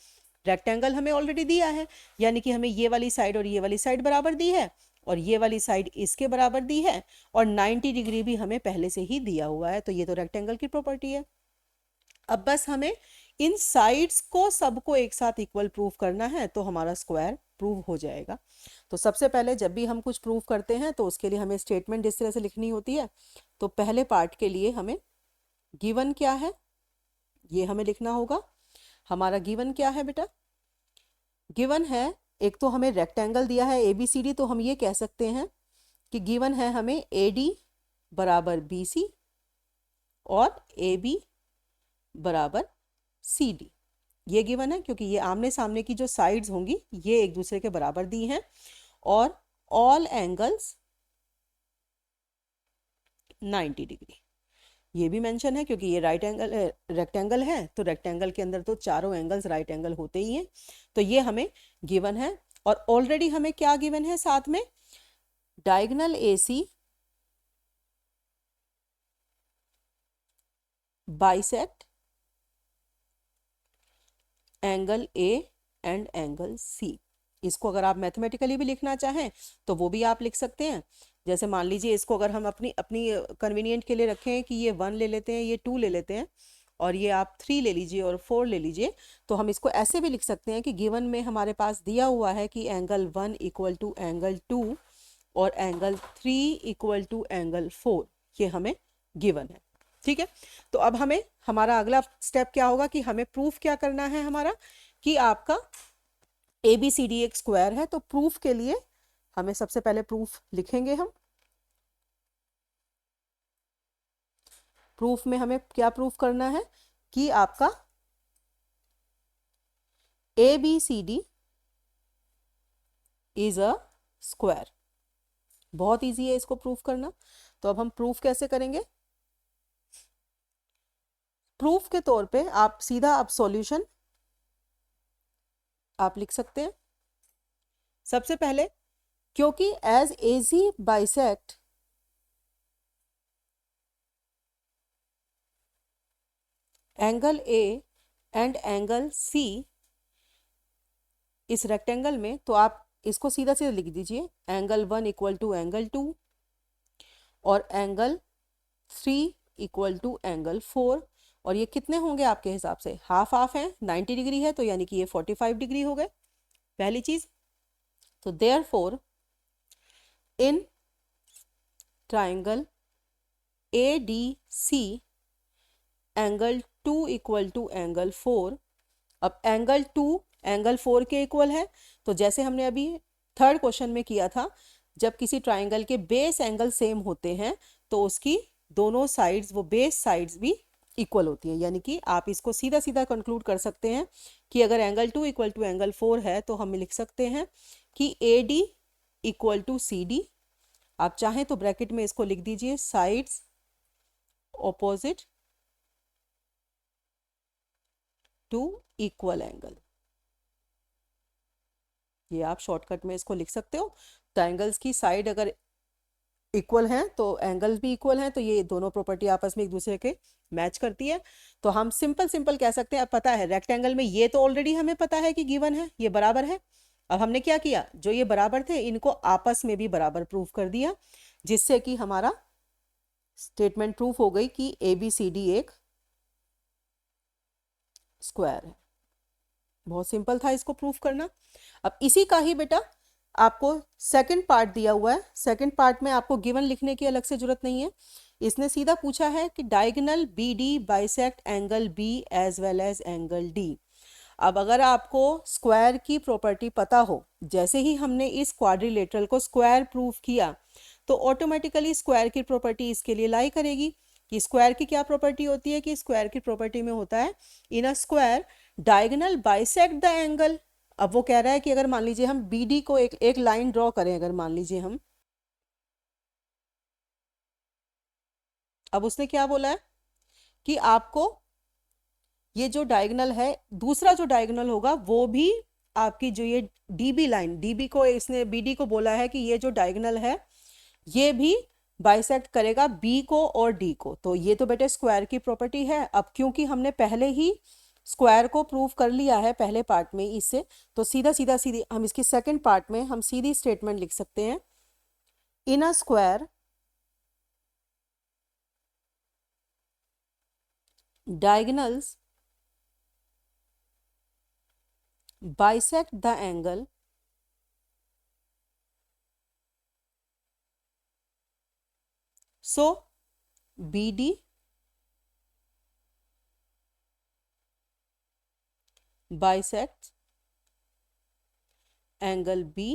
रेक्टेंगल हमें ऑलरेडी दिया है, यानी कि हमें ये वाली साइड और ये वाली साइड बराबर दी है, और ये वाली साइड इसके बराबर दी है, और 90 डिग्री भी हमें पहले से ही दिया हुआ है। तो ये तो रेक्टेंगल की प्रॉपर्टी है। अब बस हमें इन साइड्स को सबको एक साथ इक्वल प्रूव करना है, तो हमारा स्क्वायर प्रूव हो जाएगा। तो सबसे पहले जब भी हम कुछ प्रूव करते हैं तो उसके लिए हमें स्टेटमेंट इस तरह से लिखनी होती है। तो पहले पार्ट के लिए हमें गिवन क्या है ये हमें लिखना होगा। हमारा गिवन क्या है बेटा? गिवन है, एक तो हमें रेक्टेंगल दिया है ABCD, तो हम ये कह सकते हैं कि गिवन है हमें AD बराबर BC और AB बराबर CD। ये गिवन है क्योंकि ये आमने सामने की जो साइड्स होंगी ये एक दूसरे के बराबर दी हैं, और ऑल एंगल्स 90 डिग्री ये भी मेंशन है क्योंकि ये राइट एंगल रेक्टेंगल है, तो रेक्टेंगल के अंदर तो चारों एंगल्स राइट एंगल होते ही हैं। तो ये हमें गिवन है, और ऑलरेडी हमें क्या गिवन है साथ में? Diagonal AC bisect angle A and angle C। इसको अगर आप मैथमेटिकली भी लिखना चाहें तो वो भी आप लिख सकते हैं। जैसे मान लीजिए इसको अगर हम अपनी अपनी कन्वीनियंट के लिए रखें कि ये 1 ले लेते हैं, ये 2 ले लेते हैं, और ये आप 3 ले लीजिए और 4 ले लीजिए, तो हम इसको ऐसे भी लिख सकते हैं कि गिवन में हमारे पास दिया हुआ है कि एंगल 1 इक्वल टू एंगल 2 और एंगल 3 इक्वल टू एंगल 4, ये हमें गिवन है। ठीक है, तो अब हमें हमारा अगला स्टेप क्या होगा कि हमें प्रूफ क्या करना है हमारा, कि आपका ABCD एक स्क्वायर है। तो प्रूफ के लिए हमें सबसे पहले प्रूफ लिखेंगे हम। प्रूफ में हमें क्या प्रूफ करना है कि आपका ABCD इज अ स्क्वायर। बहुत इजी है इसको प्रूफ करना। तो अब हम प्रूफ कैसे करेंगे? प्रूफ के तौर पे आप सीधा आप सॉल्यूशन आप लिख सकते हैं। सबसे पहले, क्योंकि as AC bisect angle A and angle C इस रेक्टेंगल में, तो आप इसको सीधा सीधा लिख दीजिए, एंगल 1 इक्वल टू एंगल 2 और एंगल 3 इक्वल टू एंगल 4। और ये कितने होंगे आपके हिसाब से? हाफ हाफ है, 90 डिग्री है, तो यानी कि ये 45 डिग्री हो गए, पहली चीज। तो therefore in triangle ADC angle 2 equal to angle 4। अब एंगल 2 एंगल 4 के इक्वल है, तो जैसे हमने अभी थर्ड क्वेश्चन में किया था, जब किसी ट्राइंगल के बेस एंगल सेम होते हैं तो उसकी दोनों साइड्स, वो बेस साइड्स भी इक्वल होती हैं। यानी कि आप इसको सीधा सीधा कंक्लूड कर सकते हैं कि अगर एंगल 2 इक्वल टू एंगल 4 है तो हम लिख सकते हैं कि AD इक्वल टू CD। आप चाहें तो ब्रैकेट में इसको लिख दीजिए, sides opposite to equal angle. ये आप शॉर्टकट में इसको लिख सकते हो। ट्राइंगल्स की साइड अगर इक्वल हैं तो एंगल्स भी इक्वल हैं, तो ये दोनों प्रॉपर्टी आपस में एक दूसरे के मैच करती है। तो हम सिंपल सिंपल कह सकते हैं, अब पता है रेक्टेंगल में ये तो ऑलरेडी हमें पता है कि गिवन है, ये बराबर है। अब हमने क्या किया, जो ये बराबर थे इनको आपस में भी बराबर प्रूफ कर दिया, जिससे कि हमारा स्टेटमेंट प्रूफ हो गई कि ABCD एक स्क्वायर है। बहुत सिंपल था इसको प्रूफ करना। अब इसी का ही बेटा आपको सेकंड पार्ट दिया हुआ है। सेकंड पार्ट में आपको गिवन लिखने की अलग से जरूरत नहीं है। इसने सीधा पूछा है कि diagonal BD bisect angle B as well as angle D। अब अगर आपको स्क्वायर की प्रॉपर्टी पता हो, जैसे ही हमने इस क्वाड्रिलेटरल को स्क्वायर प्रूफ किया तो ऑटोमेटिकली स्क्वायर की प्रॉपर्टी इसके लिए लाई करेगी कि स्क्वायर की क्या प्रॉपर्टी होती है, कि स्क्वायर की प्रॉपर्टी में होता है in a square diagonal bisect the angle. अब वो कह रहा है कि अगर मान लीजिए हम बी डी को एक लाइन ड्रॉ करें, अगर मान लीजिए हम, अब उसने क्या बोला है कि आपको ये जो डायगोनल है, दूसरा जो डायगोनल होगा वो भी आपकी जो ये डीबी लाइन, डीबी को इसने बीडी को बोला है कि ये जो डायगोनल है ये भी बाइसेक्ट करेगा बी को और डी को। तो ये तो बेटे स्क्वायर की प्रॉपर्टी है। अब क्योंकि हमने पहले ही स्क्वायर को प्रूव कर लिया है पहले पार्ट में इससे, तो सीधी हम इसकी सेकंड पार्ट में हम सीधी स्टेटमेंट लिख सकते हैं, in a square diagonals bisect the angle so BD bisects angle B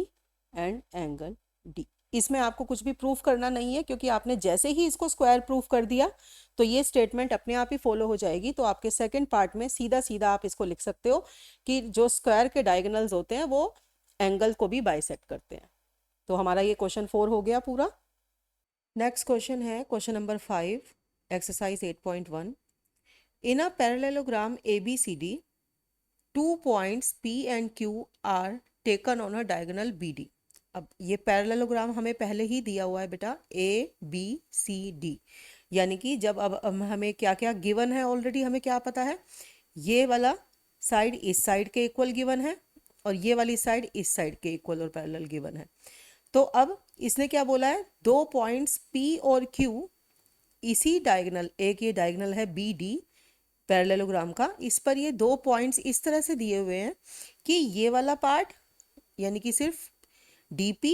and angle D। इसमें आपको कुछ भी प्रूफ करना नहीं है, क्योंकि आपने जैसे ही इसको स्क्वायर प्रूफ कर दिया तो ये स्टेटमेंट अपने आप ही फॉलो हो जाएगी। तो आपके सेकंड पार्ट में सीधा सीधा आप इसको लिख सकते हो कि जो स्क्वायर के डायगोनल्स होते हैं वो एंगल को भी बाइसेक्ट करते हैं। तो हमारा ये क्वेश्चन 4 हो गया पूरा। नेक्स्ट क्वेश्चन है question number 5, exercise 8.1। In a parallelogram ABCD 2 points P and Q are taken on a diagonal BD। अब ये पैरेललोग्राम हमें पहले ही दिया हुआ है बेटा, ABCD, यानी कि जब अब हमें क्या क्या गिवन है ऑलरेडी, हमें क्या पता है, ये वाला साइड इस साइड के इक्वल गिवन है और ये वाली साइड इस साइड के इक्वल और पैरेलल गिवन है। तो अब इसने क्या बोला है, 2 पॉइंट्स P और Q इसी डायगोनल, एक ये डायगोनल है BD पैरेललोग्राम का, इस पर ये 2 पॉइंट्स इस तरह से दिए हुए हैं कि ये वाला पार्ट यानी कि सिर्फ DP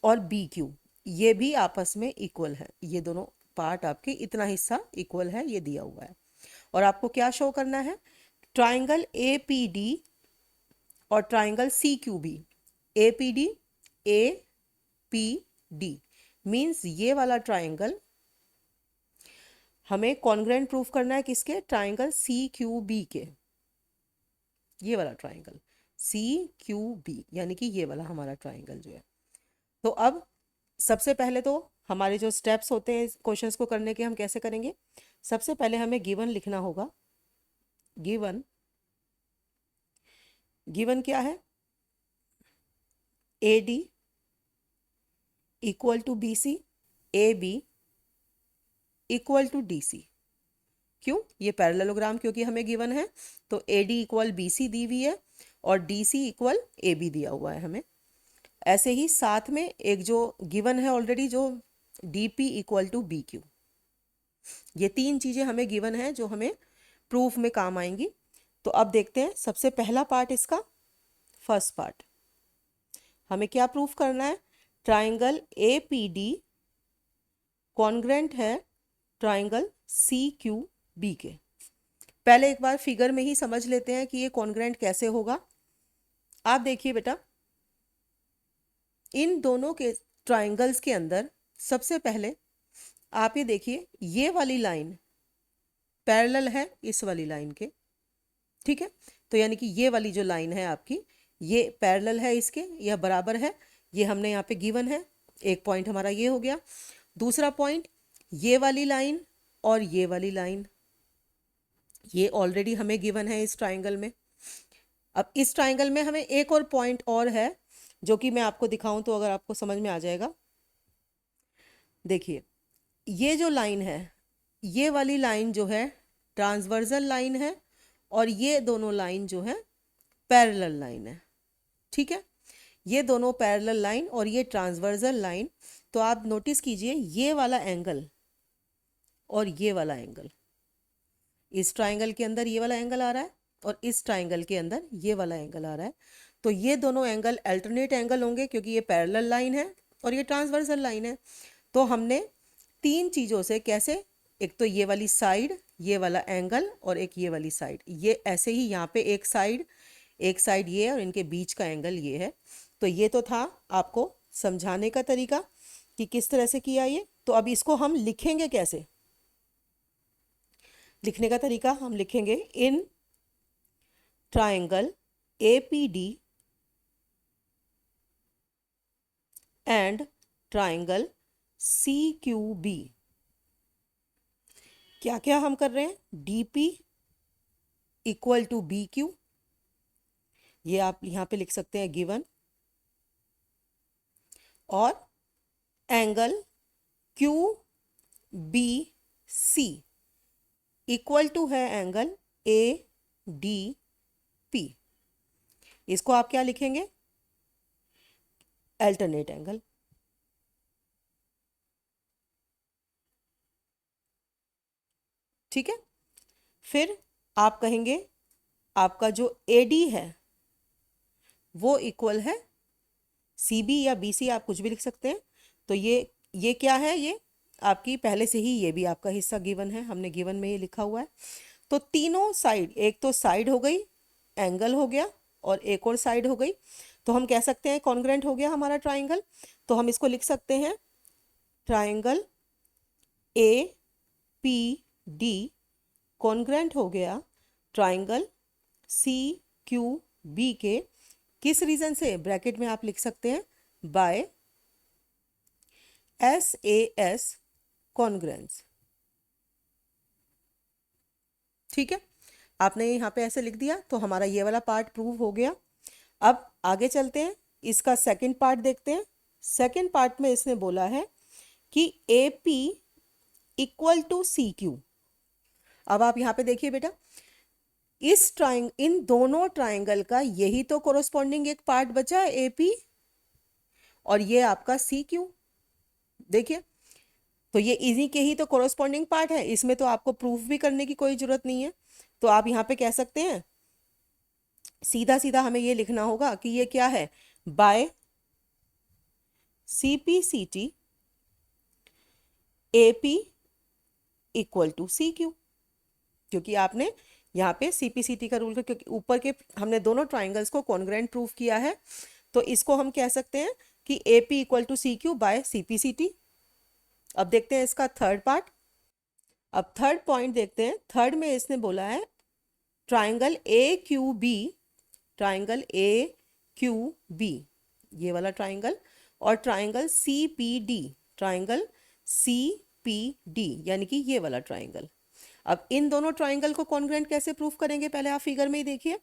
और BQ ये भी आपस में इक्वल है। ये दोनों पार्ट आपके इतना हिस्सा इक्वल है, ये दिया हुआ है। और आपको क्या शो करना है, ट्राइंगल APD और triangle CQB। APD APD means ये वाला ट्राइंगल हमें कॉन्ग्रेंट प्रूफ करना है किसके, ट्राइंगल CQB के। ये वाला ट्राइंगल CQB यानी कि ये वाला हमारा ट्राइंगल जो है। तो अब सबसे पहले तो हमारे जो स्टेप्स होते हैं क्वेश्चंस को करने के, हम कैसे करेंगे, सबसे पहले हमें गिवन लिखना होगा। गिवन क्या है, AD equal to BC, AB equal to DC। क्यों, ये पैरेललोग्राम क्योंकि हमें गिवन है, तो AD इक्वल BC दी हुई है और DC इक्वल AB दिया हुआ है हमें। ऐसे ही साथ में एक जो गिवन है ऑलरेडी, जो DP इक्वल टू BQ। ये 3 चीज़ें हमें गिवन है जो हमें प्रूफ में काम आएंगी। तो अब देखते हैं सबसे पहला पार्ट इसका, फर्स्ट पार्ट हमें क्या प्रूफ करना है, ट्राइंगल APD कॉन्ग्रेंट है ट्राइंगल CQB के। पहले एक बार फिगर में ही समझ लेते हैं कि ये कॉन्ग्रेंट कैसे होगा। आप देखिए बेटा, इन दोनों के ट्राइंगल्स के अंदर सबसे पहले आप ये देखिए, ये वाली लाइन पैरेलल है इस वाली लाइन के, ठीक है। तो यानी कि ये वाली जो लाइन है आपकी, ये पैरेलल है इसके, यह बराबर है, ये हमने यहाँ पे गिवन है। एक पॉइंट हमारा ये हो गया। दूसरा पॉइंट, ये वाली लाइन और ये वाली लाइन, ये ऑलरेडी हमें गिवन है इस ट्राइंगल में। अब इस ट्राइंगल में हमें एक और पॉइंट और है जो कि मैं आपको दिखाऊं तो अगर आपको समझ में आ जाएगा। देखिए, ये जो लाइन है, ये वाली लाइन जो है ट्रांसवर्सल लाइन है और ये दोनों लाइन जो है पैरेलल लाइन है, ठीक है। ये दोनों पैरेलल लाइन और ये ट्रांसवर्सल लाइन। तो आप नोटिस कीजिए, ये वाला एंगल और ये वाला एंगल, इस ट्राइंगल के अंदर ये वाला एंगल आ रहा है और इस ट्राइंगल के अंदर ये वाला एंगल आ रहा है। तो ये दोनों एंगल अल्टरनेट एंगल होंगे क्योंकि ये पैरेलल लाइन है और ये ट्रांसवर्सल लाइन है। तो हमने 3 चीज़ों से कैसे, एक तो ये वाली साइड, ये वाला एंगल और एक ये वाली साइड, ये ऐसे ही यहाँ पे एक साइड ये और इनके बीच का एंगल ये है। तो ये तो था आपको समझाने का तरीका। कि किस तरह से किया ये। तो अब इसको हम लिखेंगे कैसे, लिखने का तरीका हम लिखेंगे in triangle APD and triangle CQB। क्या क्या हम कर रहे हैं, DP इक्वल टू BQ, ये आप यहाँ पे लिख सकते हैं गिवन, और एंगल QBC इक्वल टू है एंगल ADP। इसको आप क्या लिखेंगे, अल्टरनेट एंगल। ठीक है, फिर आप कहेंगे आपका जो AD है वो इक्वल है CB या BC, आप कुछ भी लिख सकते हैं। तो ये क्या है, ये आपकी पहले से ही, ये भी आपका हिस्सा गिवन है, हमने गिवन में ये लिखा हुआ है। तो तीनों साइड, एक तो साइड हो गई, एंगल हो गया, और एक और साइड हो गई, तो हम कह सकते हैं कॉन्ग्रेंट हो गया हमारा ट्राइंगल। तो हम इसको लिख सकते हैं ट्राइंगल APD कॉन्ग्रेंट हो गया ट्राइंगल CQB के, किस रीजन से, ब्रैकेट में आप लिख सकते हैं बाय SAS कॉन्ग्रेंस। ठीक है, आपने यहाँ पे ऐसे लिख दिया, तो हमारा ये वाला पार्ट प्रूव हो गया। अब आगे चलते हैं, इसका सेकंड पार्ट देखते हैं। सेकंड पार्ट में इसने बोला है कि AP इक्वल टू CQ। अब आप यहाँ पे देखिए बेटा, इन दोनों ट्राइंगल का यही तो कोरोस्पॉन्डिंग एक पार्ट बचा है AP, और ये आपका CQ। देखिए, तो ये इजी के ही तो कोरोस्पॉन्डिंग पार्ट है, इसमें तो आपको प्रूफ भी करने की कोई जरूरत नहीं है। तो आप यहाँ पे कह सकते हैं, सीधा सीधा हमें ये लिखना होगा कि ये क्या है, by CPCT AP equal to CQ, क्योंकि आपने यहाँ पे CPCT का रूल का, क्योंकि ऊपर के हमने दोनों ट्राइंगल्स को कॉन्ग्रेंट प्रूफ किया है, तो इसको हम कह सकते हैं कि AP equal to CQ by CPCT। अब देखते हैं इसका थर्ड पार्ट। अब थर्ड पॉइंट देखते हैं, थर्ड में इसने बोला है ट्राइंगल AQB, ट्राइंगल AQB ये वाला ट्राइंगल, और ट्राइंगल CPD, ट्राइंगल CPD यानी कि ये वाला ट्राइंगल। अब इन दोनों ट्राइंगल को कॉन्ग्रेंट कैसे प्रूफ करेंगे, पहले आप फिगर में ही देखिए।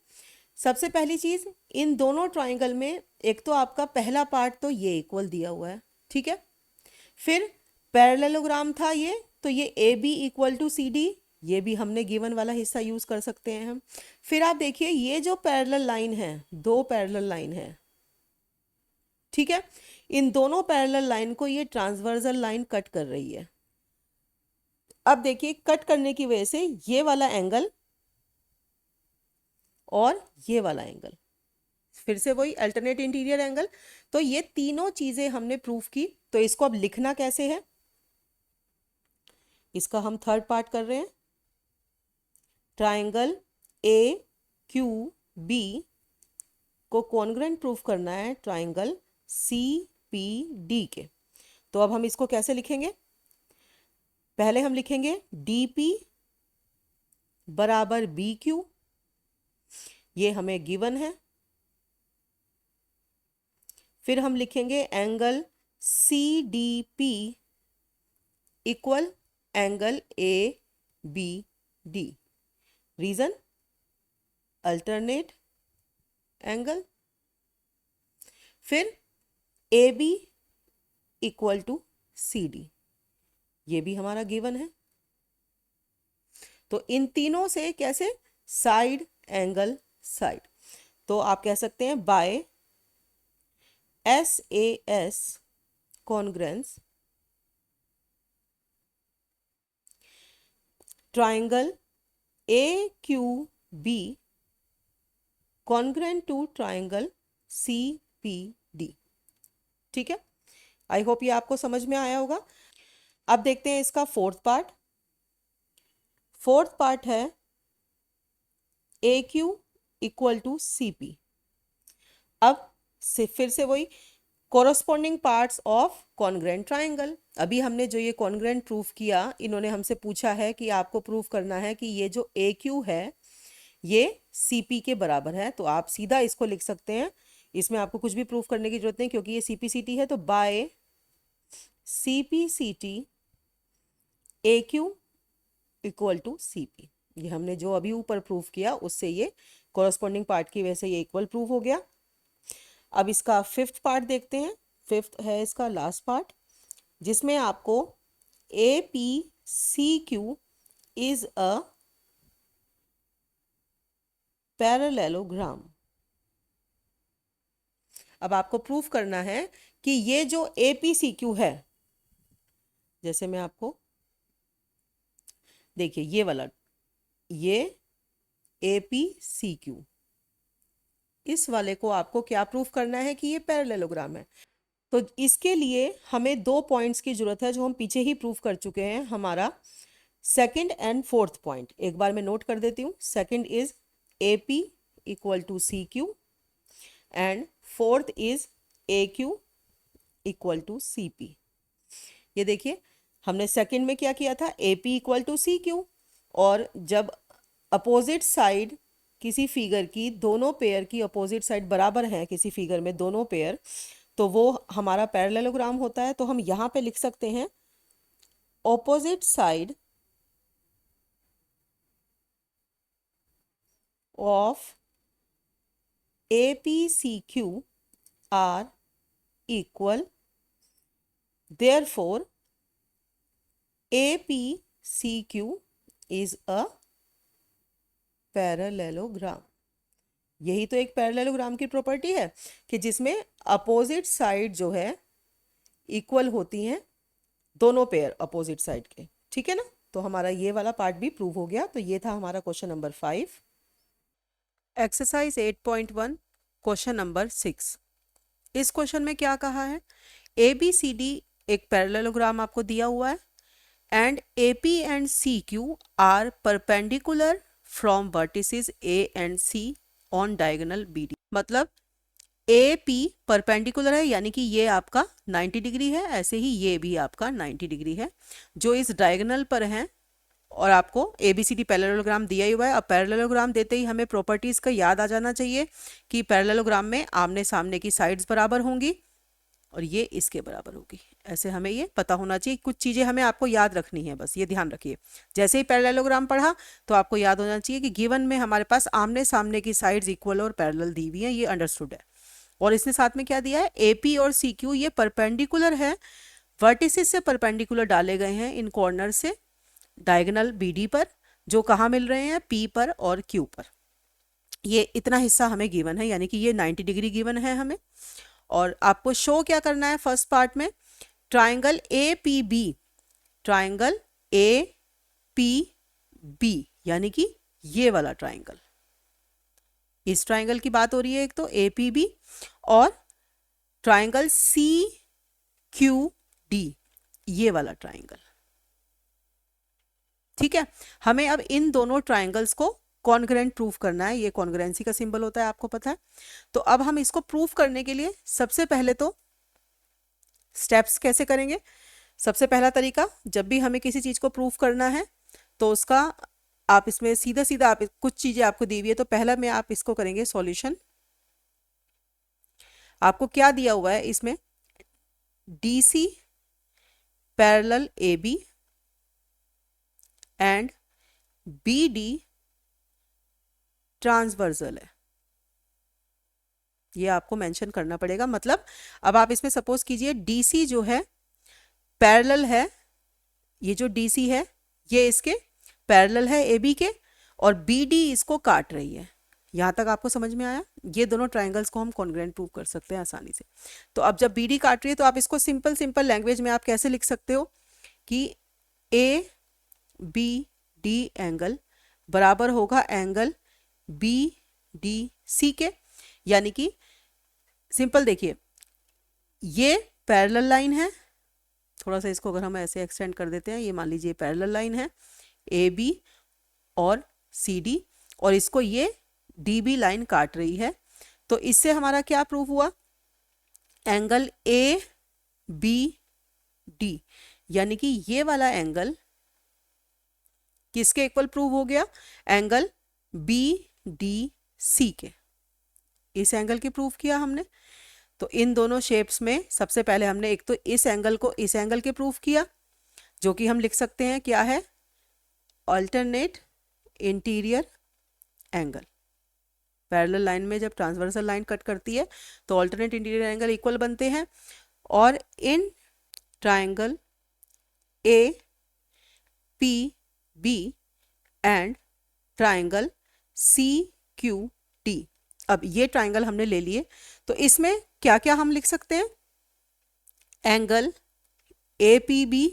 सबसे पहली चीज, इन दोनों ट्राइंगल में एक तो आपका पहला पार्ट तो ये इक्वल दिया हुआ है, ठीक है। फिर पैरेललोग्राम था ये, तो ये AB इक्वल टू CD, ये भी हमने गिवन वाला हिस्सा यूज कर सकते हैं हम। फिर आप देखिए, ये जो पैरेलल लाइन है, दो पैरेलल लाइन है, ठीक है, इन दोनों पैरेलल लाइन को ये ट्रांसवर्सल लाइन कट कर रही है। अब देखिए, कट करने की वजह से ये वाला एंगल और ये वाला एंगल, फिर से वही अल्टरनेट इंटीरियर एंगल, तो ये तीनों चीजें हमने प्रूफ की। तो इसको अब लिखना कैसे है, इसका हम थर्ड पार्ट कर रहे हैं। ट्राइंगल AQB को कॉन्ग्रेंट प्रूफ करना है ट्राइंगल CPD के। तो अब हम इसको कैसे लिखेंगे, पहले हम लिखेंगे DP बराबर BQ, ये हमें गिवन है। फिर हम लिखेंगे angle CDP equal angle ABD, reason alternate angle. फिर AB इक्वल टू CD, ये भी हमारा गिवन है। तो इन तीनों से कैसे, साइड एंगल साइड, तो आप कह सकते हैं by SAS congruence triangle AQB congruent to triangle CPD। ठीक है, आई होप ये आपको समझ में आया होगा। अब देखते हैं इसका फोर्थ पार्ट। फोर्थ पार्ट है AQ इक्वल टू CP। अब से फिर से वही corresponding parts of congruent triangle. अभी हमने जो ये कॉन्ग्रेंट प्रूफ किया, इन्होंने हमसे पूछा है कि आपको प्रूफ करना है कि ये जो ए क्यू है ये सी पी के बराबर है। तो आप सीधा इसको लिख सकते हैं, इसमें आपको कुछ भी प्रूफ करने की जरूरत नहीं क्योंकि ये सी पी सी टी है। तो by C P C T A Q equal to C P, ये हमने जो अभी ऊपर प्रूफ किया उससे ये कोरोस्पोंडिंग पार्ट की वजह से ये इक्वल प्रूफ हो गया। अब इसका फिफ्थ पार्ट देखते हैं। फिफ्थ है इसका लास्ट पार्ट, जिसमें आपको A P C Q is a parallelogram. अब आपको प्रूफ करना है कि ये जो ए पी सी क्यू है, जैसे मैं आपको देखिए ये वाला, ये ए पी सी क्यू, इस वाले को आपको क्या प्रूफ करना है कि ये पैरेललोग्राम है। तो इसके लिए हमें दो पॉइंट्स की जरूरत है जो हम पीछे ही प्रूफ कर चुके हैं। हमारा सेकंड एंड फोर्थ पॉइंट एक बार मैं नोट कर देती हूँ। Second is A P equal to C Q and fourth is A Q equal to C P. ये देखिए हमने सेकंड में क्या किया था, A P equal to C Q, और जब अपोजिट साइड किसी फिगर की, दोनों पेयर की अपोजिट साइड बराबर हैं किसी फिगर में दोनों पेयर, तो वो हमारा पैरेललोग्राम होता है। तो हम यहाँ पे लिख सकते हैं opposite side of A P C Q are equal, therefore A P C Q is a parallelogram. यही तो एक पैरेललोग्राम की प्रॉपर्टी है कि जिसमें अपोजिट साइड जो है इक्वल होती हैं दोनों पेयर अपोजिट साइड के, ठीक है ना। तो हमारा ये वाला पार्ट भी प्रूव हो गया। तो ये था हमारा question number 5। Exercise 8.1 question number 6। इस क्वेश्चन में क्या कहा है, ए बी सी डी एक पैरेललोग्राम आपको दिया हुआ है and A P and C Q are perpendicular from vertices A and C on diagonal B D. मतलब ए पी परपेंडिकुलर है यानी कि ये आपका 90 डिग्री है, ऐसे ही ये भी आपका 90 डिग्री है जो इस डायगोनल पर हैं। और आपको A B C D parallelogram दिया ही हुआ है। अब पैरेललोग्राम देते ही हमें प्रॉपर्टीज का याद आ जाना चाहिए कि पैरेललोग्राम में आमने सामने की साइड्स बराबर होंगी और ये इसके बराबर होगी। ऐसे हमें ये पता होना चाहिए। कुछ चीज़ें हमें आपको याद रखनी है, बस ये ध्यान रखिए। जैसे ही पैरेललोग्राम पढ़ा तो आपको याद होना चाहिए कि गिवन में हमारे पास आमने सामने की साइड्स इक्वल और पैरेलल दी हुई हैं, ये अंडरस्टूड है। और इसने साथ में क्या दिया है, ए पी और सी क्यू ये परपेंडिकुलर है, वर्टिसेस से परपेंडिकुलर डाले गए हैं इन कॉर्नर से डायगोनल बी डी पर, जो कहाँ मिल रहे हैं, पी पर और क्यू पर। ये इतना हिस्सा हमें गिवन है, यानी कि ये 90 डिग्री गिवन है हमें। और आपको शो क्या करना है फर्स्ट पार्ट में, triangle A P B, triangle A P B यानी कि ये वाला ट्राइंगल, इस ट्राइंगल की बात हो रही है एक तो ए पी बी, और ट्राइंगल सी क्यू डी ये वाला ट्राइंगल, ठीक है। हमें अब इन दोनों ट्राइंगल्स को कॉन्ग्रेंट प्रूफ करना है। ये कॉन्ग्रेंसी का सिंबल होता है, आपको पता है। तो अब हम इसको प्रूफ करने के लिए सबसे पहले तो स्टेप्स कैसे करेंगे। सबसे पहला तरीका, जब भी हमें किसी चीज को प्रूफ करना है तो उसका आप इसमें सीधा सीधा आप कुछ चीजें आपको दी हुई है, तो पहला में आप इसको करेंगे सॉल्यूशन। आपको क्या दिया हुआ है इसमें, D C parallel A B and B D transversal है, ये आपको मेंशन करना पड़ेगा। मतलब अब आप इसमें सपोज कीजिए डीसी जो है पैरेलल है, ये जो डीसी है ये इसके पैरेलल है ए बी के, और बी डी इसको काट रही है। यहां तक आपको समझ में आया। ये दोनों ट्राइंगल्स को हम कॉन्ग्रेंट प्रूव कर सकते हैं आसानी से। तो अब जब बी डी काट रही है तो आप इसको सिंपल सिंपल लैंग्वेज में आप कैसे लिख सकते हो कि ए बी डी एंगल बराबर होगा एंगल बी डी सी के। यानी कि सिंपल देखिए, ये पैरेलल लाइन है, थोड़ा सा इसको अगर हम ऐसे एक्सटेंड कर देते हैं, ये मान लीजिए पैरेलल लाइन है ए बी और सी डी, और इसको ये डी बी लाइन काट रही है। तो इससे हमारा क्या प्रूफ हुआ एंगल ए बी डी, यानी कि ये वाला एंगल किसके इक्वल प्रूव हो गया? एंगल बी डी सी के। इस एंगल की प्रूव किया हमने। तो इन दोनों शेप्स में सबसे पहले हमने एक तो इस एंगल को इस एंगल के प्रूव किया, जो कि हम लिख सकते हैं क्या है? Alternate interior angle. Parallel line में जब ट्रांसवर्सल लाइन कट करती है तो अल्टरनेट इंटीरियर एंगल इक्वल बनते हैं। और in triangle A P B and triangle C Q D. अब ये ट्राइंगल हमने ले लिए, तो इसमें क्या क्या हम लिख सकते हैं? Angle A P B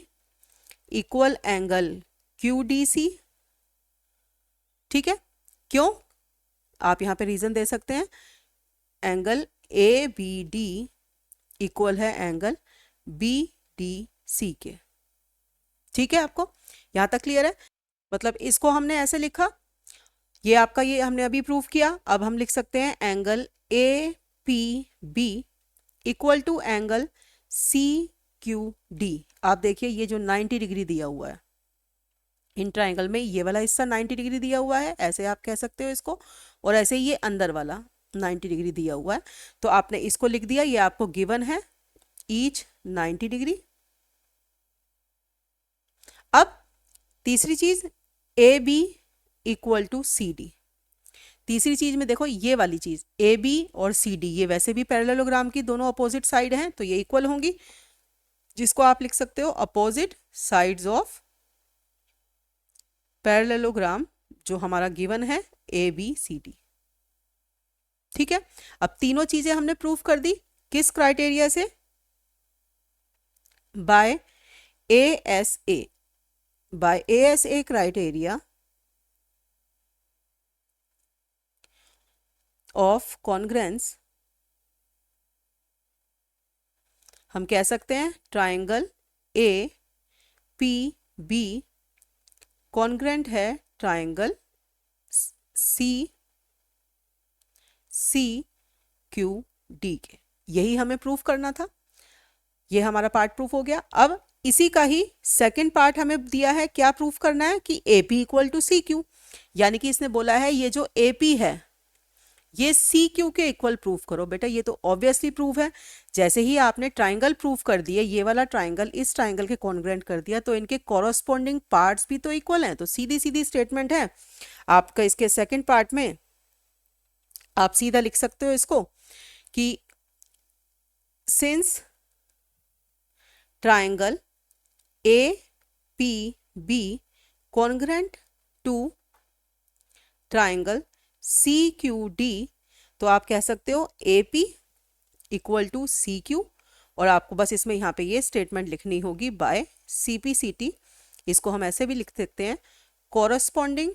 equal angle Q D C. ठीक है, क्यों? आप यहां पे रीजन दे सकते हैं। Angle A B D equal है एंगल बी डी सी के। ठीक है, आपको यहां तक क्लियर है? मतलब इसको हमने ऐसे लिखा, ये आपका ये हमने अभी प्रूव किया। अब हम लिख सकते हैं angle A P B equal to angle C Q D. आप देखिए ये जो 90 डिग्री दिया हुआ है इन ट्राइंगल में, ये वाला हिस्सा 90 डिग्री दिया हुआ है, ऐसे आप कह सकते हो इसको। और ऐसे ये अंदर वाला 90 डिग्री दिया हुआ है, तो आपने इसको लिख दिया, ये आपको गिवन है ईच 90 डिग्री। अब तीसरी चीज A B equal to C D. तीसरी चीज में देखो ये वाली चीज ए बी और सी डी, ये वैसे भी पैरेललोग्राम की दोनों अपोजिट साइड हैं, तो ये इक्वल होंगी, जिसको आप लिख सकते हो अपोजिट साइड्स ऑफ पैरेललोग्राम, जो हमारा गिवन है ए बी सी डी। ठीक है, अब तीनों चीजें हमने प्रूव कर दी। किस क्राइटेरिया से? By ASA, by ASA criteria of congruence. हम कह सकते हैं triangle A P B congruent है ट्राइंगल सी क्यू डी के। यही हमें प्रूफ करना था। ये हमारा पार्ट प्रूफ हो गया। अब इसी का ही सेकंड पार्ट हमें दिया है, क्या प्रूफ करना है? कि A P equal to C Q, यानी कि इसने बोला है ये जो ए पी है ये सी क्यू के इक्वल प्रूफ करो। बेटा ये तो ऑब्वियसली प्रूफ है। जैसे ही आपने ट्राइंगल प्रूफ कर दिए, ये वाला ट्राइंगल इस ट्राइंगल के कॉन्ग्रेंट कर दिया, तो इनके कॉरस्पॉन्डिंग पार्ट्स भी तो इक्वल हैं। तो सीधी सीधी स्टेटमेंट है आपका। इसके सेकंड पार्ट में आप सीधा लिख सकते हो इसको कि since triangle A P B congruent to triangle C Q D, तो आप कह सकते हो A P equal to C Q, और आपको बस इसमें यहाँ पे ये स्टेटमेंट लिखनी होगी by C P C T. इसको हम ऐसे भी लिख सकते हैं corresponding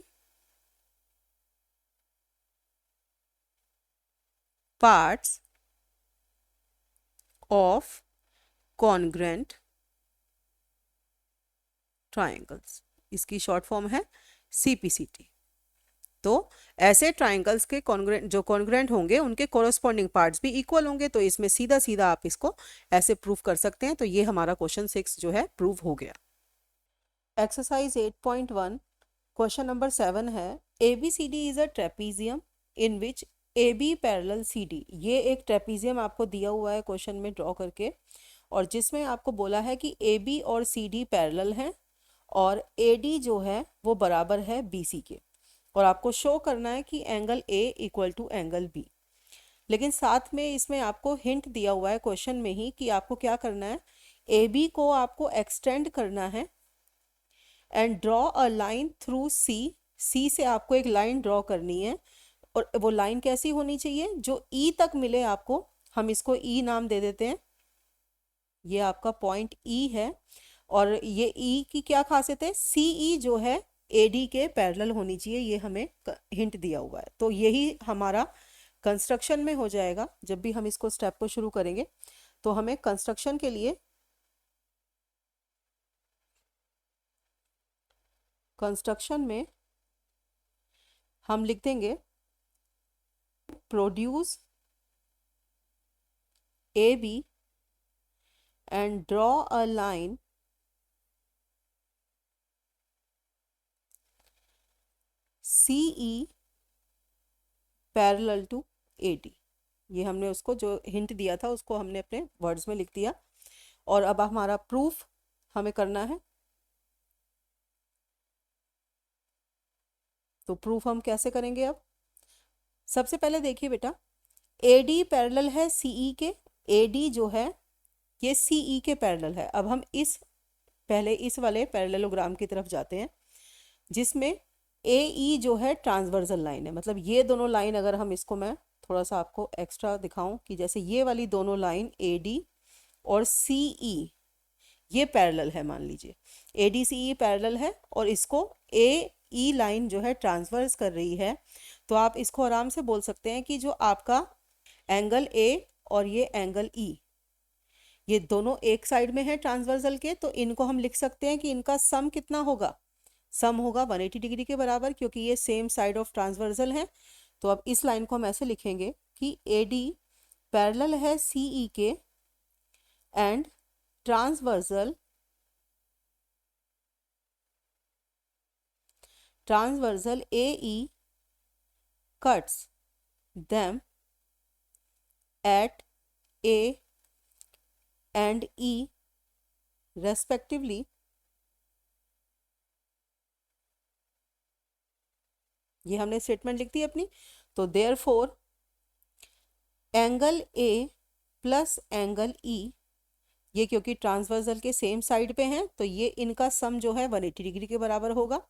parts of congruent triangles. इसकी शॉर्ट फॉर्म है CPCT। तो ऐसे ट्राइंगल्स के कॉन्ग्रेंट जो कॉन्ग्रेंट होंगे उनके कॉरस्पॉन्डिंग पार्ट्स भी इक्वल होंगे। तो इसमें सीधा सीधा आप इसको ऐसे प्रूफ कर सकते हैं। तो ये हमारा क्वेश्चन 6 जो है प्रूव हो गया। एक्सरसाइज 8.1 क्वेश्चन नंबर 7 है ABCD is a trapezium in which AB parallel CD। ये एक ट्रेपीजियम आपको दिया हुआ है क्वेश्चन में ड्रॉ करके, और जिसमें आपको बोला है कि AB और CD पैरेलल हैं और AD जो है वो बराबर है BC के, और आपको शो करना है कि angle A equal to angle B। लेकिन साथ में इसमें आपको हिंट दिया हुआ है क्वेश्चन में ही कि आपको क्या करना है, AB को आपको एक्सटेंड करना है and draw a line through C से आपको एक लाइन ड्रॉ करनी है, और वो लाइन कैसी होनी चाहिए? जो E तक मिले आपको, हम इसको E नाम दे देते हैं। ये आपका पॉइंट E है, और ये E की क्या खासियत है? CE जो है AD के पैरेलल होनी चाहिए, ये हमें हिंट दिया हुआ है। तो यही हमारा कंस्ट्रक्शन में हो जाएगा। जब भी हम इसको स्टेप को शुरू करेंगे तो हमें कंस्ट्रक्शन के लिए में हम लिख देंगे produce AB and draw a line CE parallel to AD। ये हमने उसको जो हिंट दिया था उसको हमने अपने वर्ड्स में लिख दिया। और अब हमारा प्रूफ हमें करना है। तो प्रूफ हम कैसे करेंगे? अब सबसे पहले देखिए बेटा, AD पैरेलल है CE के। AD जो है ये CE के पैरेलल है। अब हम पहले इस वाले पैरेललोग्राम की तरफ जाते हैं जिसमें AE जो है ट्रांसवर्सल लाइन है। मतलब ये दोनों लाइन, अगर हम इसको मैं थोड़ा सा आपको एक्स्ट्रा दिखाऊं कि जैसे ये वाली दोनों लाइन AD और CE ये पैरेलल है, मान लीजिए ADCE पैरेलल है और इसको AE लाइन जो है ट्रांसवर्स कर रही है। तो आप इसको आराम से बोल सकते हैं कि जो आपका एंगल A और ये एंगल E, ये दोनों एक साइड में है ट्रांसवर्सल के, तो इनको हम लिख सकते हैं कि इनका सम कितना होगा? सम होगा 180 डिग्री के बराबर, क्योंकि ये सेम साइड ऑफ ट्रांसवर्सल है। तो अब इस लाइन को हम ऐसे लिखेंगे कि AD पैरेलल है CE के and transversal AE cuts them at A and E respectively। ये हमने स्टेटमेंट लिख दी अपनी। तो therefore angle A plus angle E, ये क्योंकि ट्रांसवर्सल के सेम साइड पे हैं तो ये इनका सम जो है 180 डिग्री के बराबर होगा।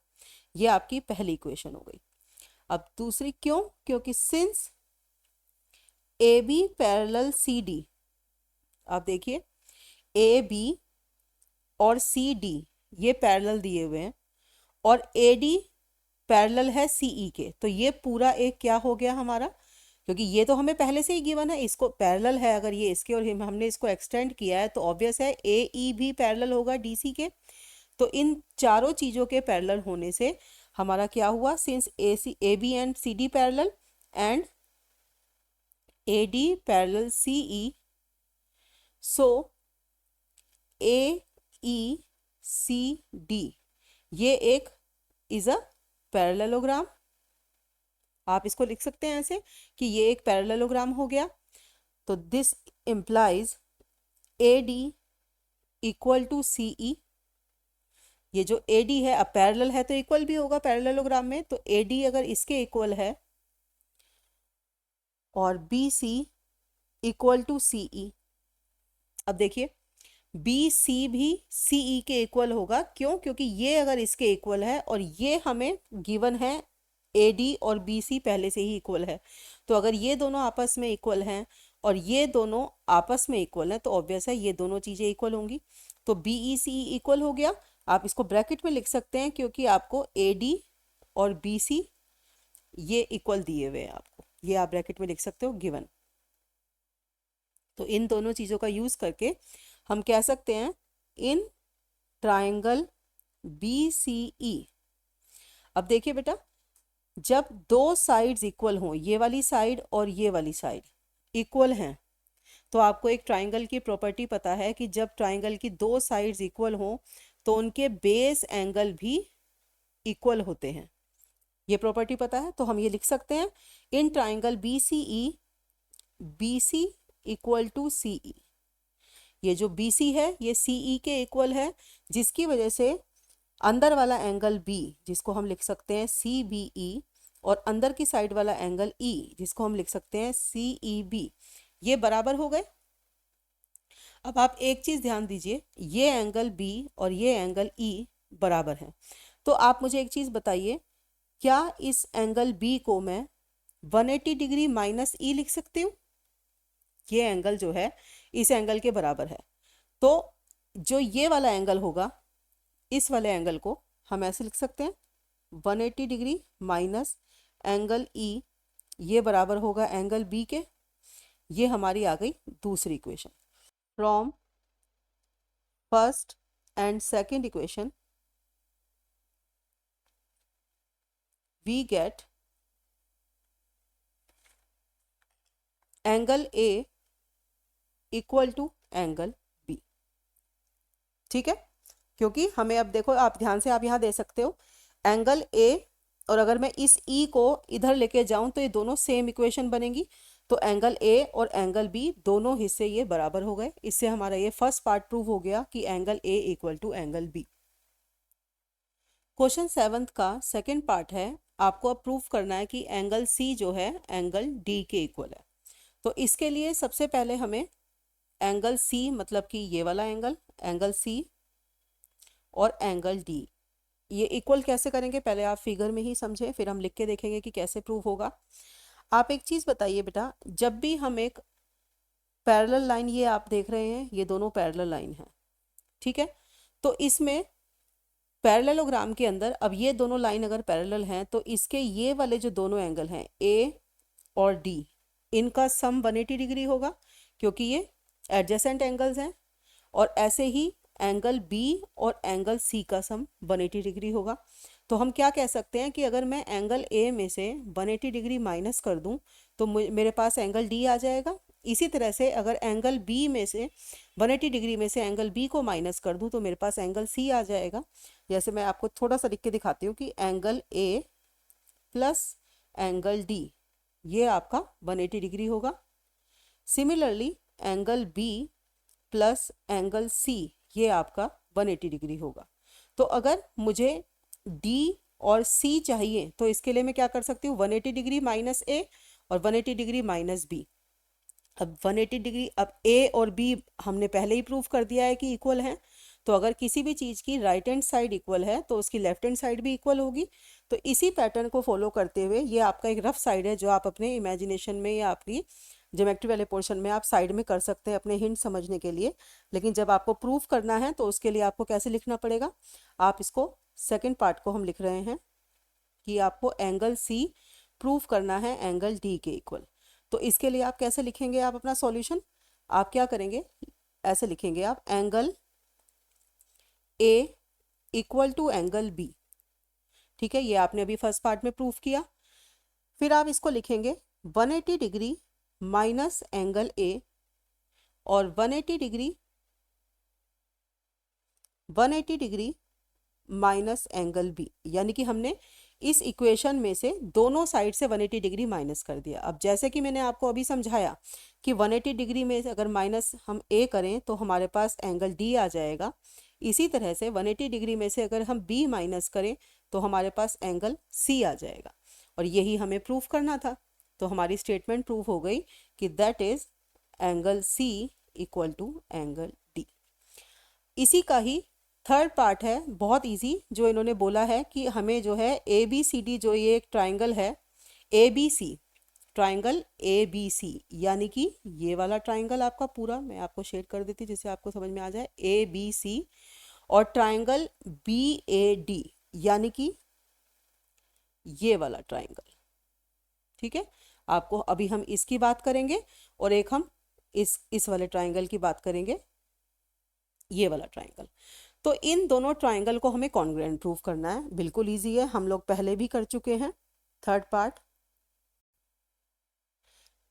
ये आपकी पहली इक्वेशन हो गई। अब दूसरी क्यों? क्योंकि सिंस AB पैरेलल CD, आप देखिए AB और CD ये पैरेलल दिए हुए हैं और AD पैरेलल है CE के, तो ये पूरा एक क्या हो गया हमारा? क्योंकि ये तो हमें पहले से ही गिवन है, इसको पैरेलल है अगर ये इसके, और हमने इसको एक्सटेंड किया है तो ऑब्वियस है AE भी पैरेलल होगा DC के। तो इन चारों चीज़ों के पैरेलल होने से हमारा क्या हुआ? Since AB and CD parallel and AD parallel CE, so AECD ये एक इज अ पैरेललोग्राम। आप इसको लिख सकते हैं ऐसे कि ये एक पैरेललोग्राम हो गया। तो this implies AD equal to CE। ये जो AD है, अब पैरेलल है तो इक्वल भी होगा पैरेललोग्राम में, तो AD अगर इसके इक्वल है और BC इक्वल टू CE, अब देखिए BC भी CE के इक्वल होगा। क्यों? क्योंकि ये अगर इसके इक्वल है और ये हमें गिवन है AD और BC पहले से ही इक्वल है, तो अगर ये दोनों आपस में इक्वल हैं और ये दोनों आपस में इक्वल हैं तो ऑब्वियस है ये दोनों चीज़ें इक्वल होंगी। तो BECE इक्वल हो गया। आप इसको ब्रैकेट में लिख सकते हैं क्योंकि आपको AD और BC ये इक्वल दिए हुए हैं आपको, ये आप ब्रैकेट में लिख सकते हो गिवन। तो इन दोनों चीज़ों का यूज़ करके हम कह सकते हैं इन ट्राइंगल BCE। अब देखिए बेटा, जब दो साइड्स इक्वल हों, ये वाली साइड और ये वाली साइड इक्वल हैं, तो आपको एक ट्राइंगल की प्रॉपर्टी पता है कि जब ट्राइंगल की दो साइड्स इक्वल हों तो उनके बेस एंगल भी इक्वल होते हैं। ये प्रॉपर्टी पता है, तो हम ये लिख सकते हैं in triangle BCE BC equal to CE। ये जो BC है ये CE के इक्वल है, जिसकी वजह से अंदर वाला एंगल B जिसको हम लिख सकते हैं CBE और अंदर की साइड वाला एंगल E जिसको हम लिख सकते हैं CEB, ये बराबर हो गए। अब आप एक चीज़ ध्यान दीजिए, ये एंगल B और ये एंगल E बराबर हैं। तो आप मुझे एक चीज़ बताइए, क्या इस एंगल B को मैं 180 डिग्री माइनस E लिख सकती हूँ? ये एंगल जो है इस एंगल के बराबर है, तो जो ये वाला एंगल होगा इस वाले एंगल को हम ऐसे लिख सकते हैं 180 डिग्री माइनस एंगल E, ये बराबर होगा एंगल B के। ये हमारी आ गई दूसरी equation. From first and second equation we get angle A equal to angle B। ठीक है, क्योंकि हमें, अब देखो आप ध्यान से आप यहाँ दे सकते हो एंगल ए, और अगर मैं इस ई को इधर लेके जाऊं तो ये दोनों सेम इक्वेशन बनेगी। तो एंगल ए और एंगल बी दोनों हिस्से ये बराबर हो गए। इससे हमारा ये फर्स्ट पार्ट प्रूव हो गया कि angle A equal to angle B. Question 7th का सेकंड पार्ट है, आपको अब प्रूव करना है कि एंगल सी जो है एंगल डी के इक्वल है। तो इसके लिए सबसे पहले हमें एंगल सी, मतलब कि ये वाला एंगल, एंगल सी और एंगल डी, ये इक्वल कैसे करेंगे पहले आप फिगर में ही समझें, फिर हम लिख के देखेंगे कि कैसे प्रूव होगा। आप एक चीज़ बताइए बेटा, जब भी हम एक पैरेलल लाइन, ये आप देख रहे हैं ये दोनों पैरेलल लाइन है, ठीक है, तो इसमें पैरेललोग्राम के अंदर अब ये दोनों लाइन अगर पैरेलल हैं तो इसके ये वाले जो दोनों एंगल हैं ए और डी, इनका सम 180 डिग्री होगा, क्योंकि ये एडजेसेंट एंगल्स हैं। और ऐसे ही एंगल बी और एंगल सी का सम 180 डिग्री होगा। तो हम क्या कह सकते हैं कि अगर मैं एंगल ए में से 180 डिग्री माइनस कर दूं तो मेरे पास एंगल डी आ जाएगा। इसी तरह से अगर एंगल बी में से 180 डिग्री में से एंगल बी को माइनस कर दूं तो मेरे पास एंगल सी आ जाएगा। जैसे मैं आपको थोड़ा सा लिख के दिखाती हूँ कि angle A plus angle D, ये आपका 180 डिग्री होगा। Similarly angle B plus angle C, ये आपका 180 डिग्री होगा। तो अगर मुझे डी और सी चाहिए तो इसके लिए मैं क्या कर सकती हूँ, 180 डिग्री माइनस ए और 180 डिग्री माइनस बी। अब 180 डिग्री, अब ए और बी हमने पहले ही प्रूव कर दिया है कि इक्वल है। तो अगर किसी भी चीज़ की राइट हैंड साइड इक्वल है तो उसकी लेफ्ट हैंड साइड भी इक्वल होगी। तो इसी पैटर्न को फॉलो करते हुए, ये आपका एक रफ साइड है जो आप अपने इमेजिनेशन में या अपनी ज्योमेट्री वाले पोर्शन में आप साइड में कर सकते हैं अपने हिंट समझने के लिए। लेकिन जब आपको प्रूफ करना है तो उसके लिए आपको कैसे लिखना पड़ेगा, आप इसको सेकंड पार्ट को हम लिख रहे हैं कि आपको एंगल सी प्रूफ करना है एंगल डी के इक्वल। तो इसके लिए आप कैसे लिखेंगे, आप अपना सॉल्यूशन आप क्या करेंगे, ऐसे लिखेंगे आप angle A equal to angle B, ठीक है, ये आपने अभी फर्स्ट पार्ट में प्रूफ किया। फिर आप इसको लिखेंगे 180 डिग्री माइनस एंगल ए और 180 डिग्री माइनस एंगल बी, यानी कि हमने इस इक्वेशन में से दोनों साइड से 180 डिग्री माइनस कर दिया। अब जैसे कि मैंने आपको अभी समझाया कि 180 डिग्री में से अगर माइनस हम ए करें तो हमारे पास एंगल डी आ जाएगा। इसी तरह से 180 डिग्री में से अगर हम बी माइनस करें तो हमारे पास एंगल सी आ जाएगा। और यही हमें प्रूफ करना था। तो हमारी स्टेटमेंट प्रूफ हो गई कि that is angle C equal to angle D. इसी का ही थर्ड पार्ट है, बहुत इजी, जो इन्होंने बोला है कि हमें जो है ए बी सी डी, जो ये एक ट्राइंगल है A B C, triangle A B C, यानी कि ये वाला ट्राइंगल आपका पूरा, मैं आपको शेड कर देती जिससे आपको समझ में आ जाए, ए बी सी, और ट्राइंगल बी ए डी, यानी कि ये वाला ट्राइंगल, ठीक है। आपको अभी हम इसकी बात करेंगे और एक हम इस वाले ट्राइंगल की बात करेंगे, ये वाला ट्राइंगल। तो इन दोनों ट्राइंगल को हमें कॉन्ग्रुएंट प्रूव करना है। बिल्कुल इजी है, हम लोग पहले भी कर चुके हैं। Third part,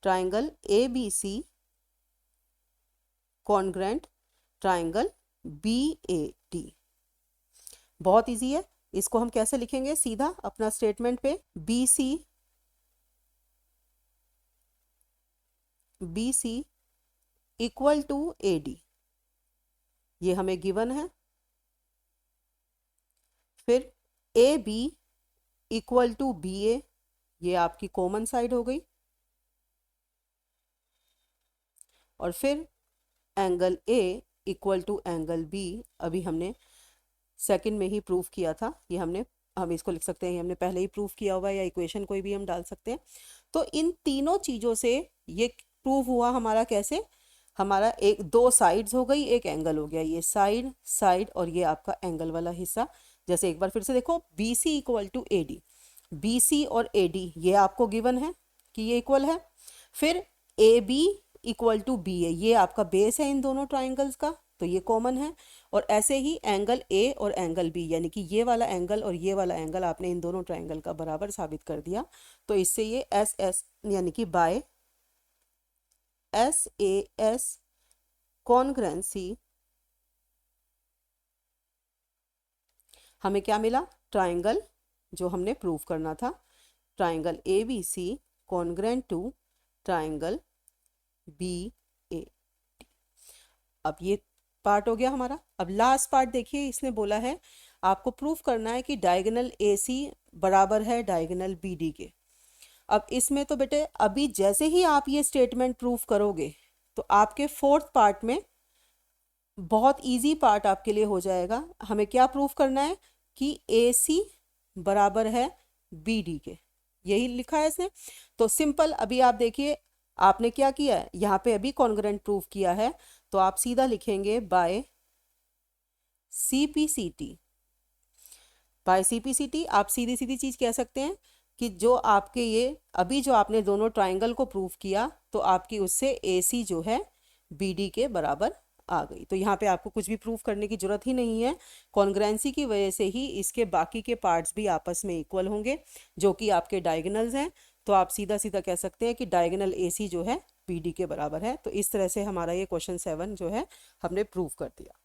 triangle A B C congruent triangle B A D, बहुत इजी है। इसको हम कैसे लिखेंगे, सीधा अपना स्टेटमेंट पे, B C equal to A D, ये हमें गिवन है। फिर A B equal to B A, ये आपकी कॉमन साइड हो गई। और फिर angle A equal to angle B, अभी हमने सेकंड में ही प्रूफ किया था, ये हम इसको लिख सकते हैं, ये हमने पहले ही प्रूफ किया हुआ है, या इक्वेशन कोई भी हम डाल सकते हैं। तो इन तीनों चीज़ों से ये प्रूफ हुआ हमारा कैसे, हमारा एक दो साइड्स हो गई, एक एंगल हो गया, ये साइड साइड और ये आपका एंगल वाला हिस्सा। जैसे एक बार फिर से देखो, B C equal to A D, B C और ए डी ये आपको गिवन है कि ये इक्वल है। फिर A B equal to B A, ये आपका बेस है इन दोनों ट्राइंगल्स का, तो ये कॉमन है। और ऐसे ही एंगल ए और एंगल बी, यानी कि ये वाला एंगल और ये वाला एंगल आपने इन दोनों ट्राइंगल का बराबर साबित कर दिया। तो इससे ये एस एस, यानी कि by S A S congruency हमें क्या मिला, ट्राइंगल जो हमने प्रूव करना था, triangle A B C congruent to triangle B A. अब ये पार्ट हो गया हमारा। अब लास्ट पार्ट देखिए, इसने बोला है आपको प्रूफ करना है कि डायगोनल ए सी बराबर है डायगोनल बी डी के। अब इसमें तो बेटे अभी जैसे ही आप ये स्टेटमेंट प्रूफ करोगे तो आपके फोर्थ पार्ट में बहुत इजी पार्ट आपके लिए हो जाएगा। हमें क्या प्रूफ करना है कि ए सी बराबर है बी डी के, यही लिखा है इसने। तो सिंपल, अभी आप देखिए आपने क्या किया है, यहाँ पे अभी कॉन्ग्रेंट प्रूफ किया है, तो आप सीधा लिखेंगे बाय CPCT। बाय CPCT आप सीधी सीधी चीज कह सकते हैं कि जो आपके ये अभी जो आपने दोनों ट्राइंगल को प्रूफ किया तो आपकी उससे AC जो है BD के बराबर आ गई। तो यहाँ पे आपको कुछ भी प्रूफ करने की जरूरत ही नहीं है, कॉन्ग्रेंसी की वजह से ही इसके बाकी के पार्ट्स भी आपस में इक्वल होंगे जो कि आपके डायगोनल्स हैं। तो आप सीधा सीधा कह सकते हैं कि डायगोनल AC जो है BD के बराबर है। तो इस तरह से हमारा ये क्वेश्चन 7 जो है हमने प्रूव कर दिया।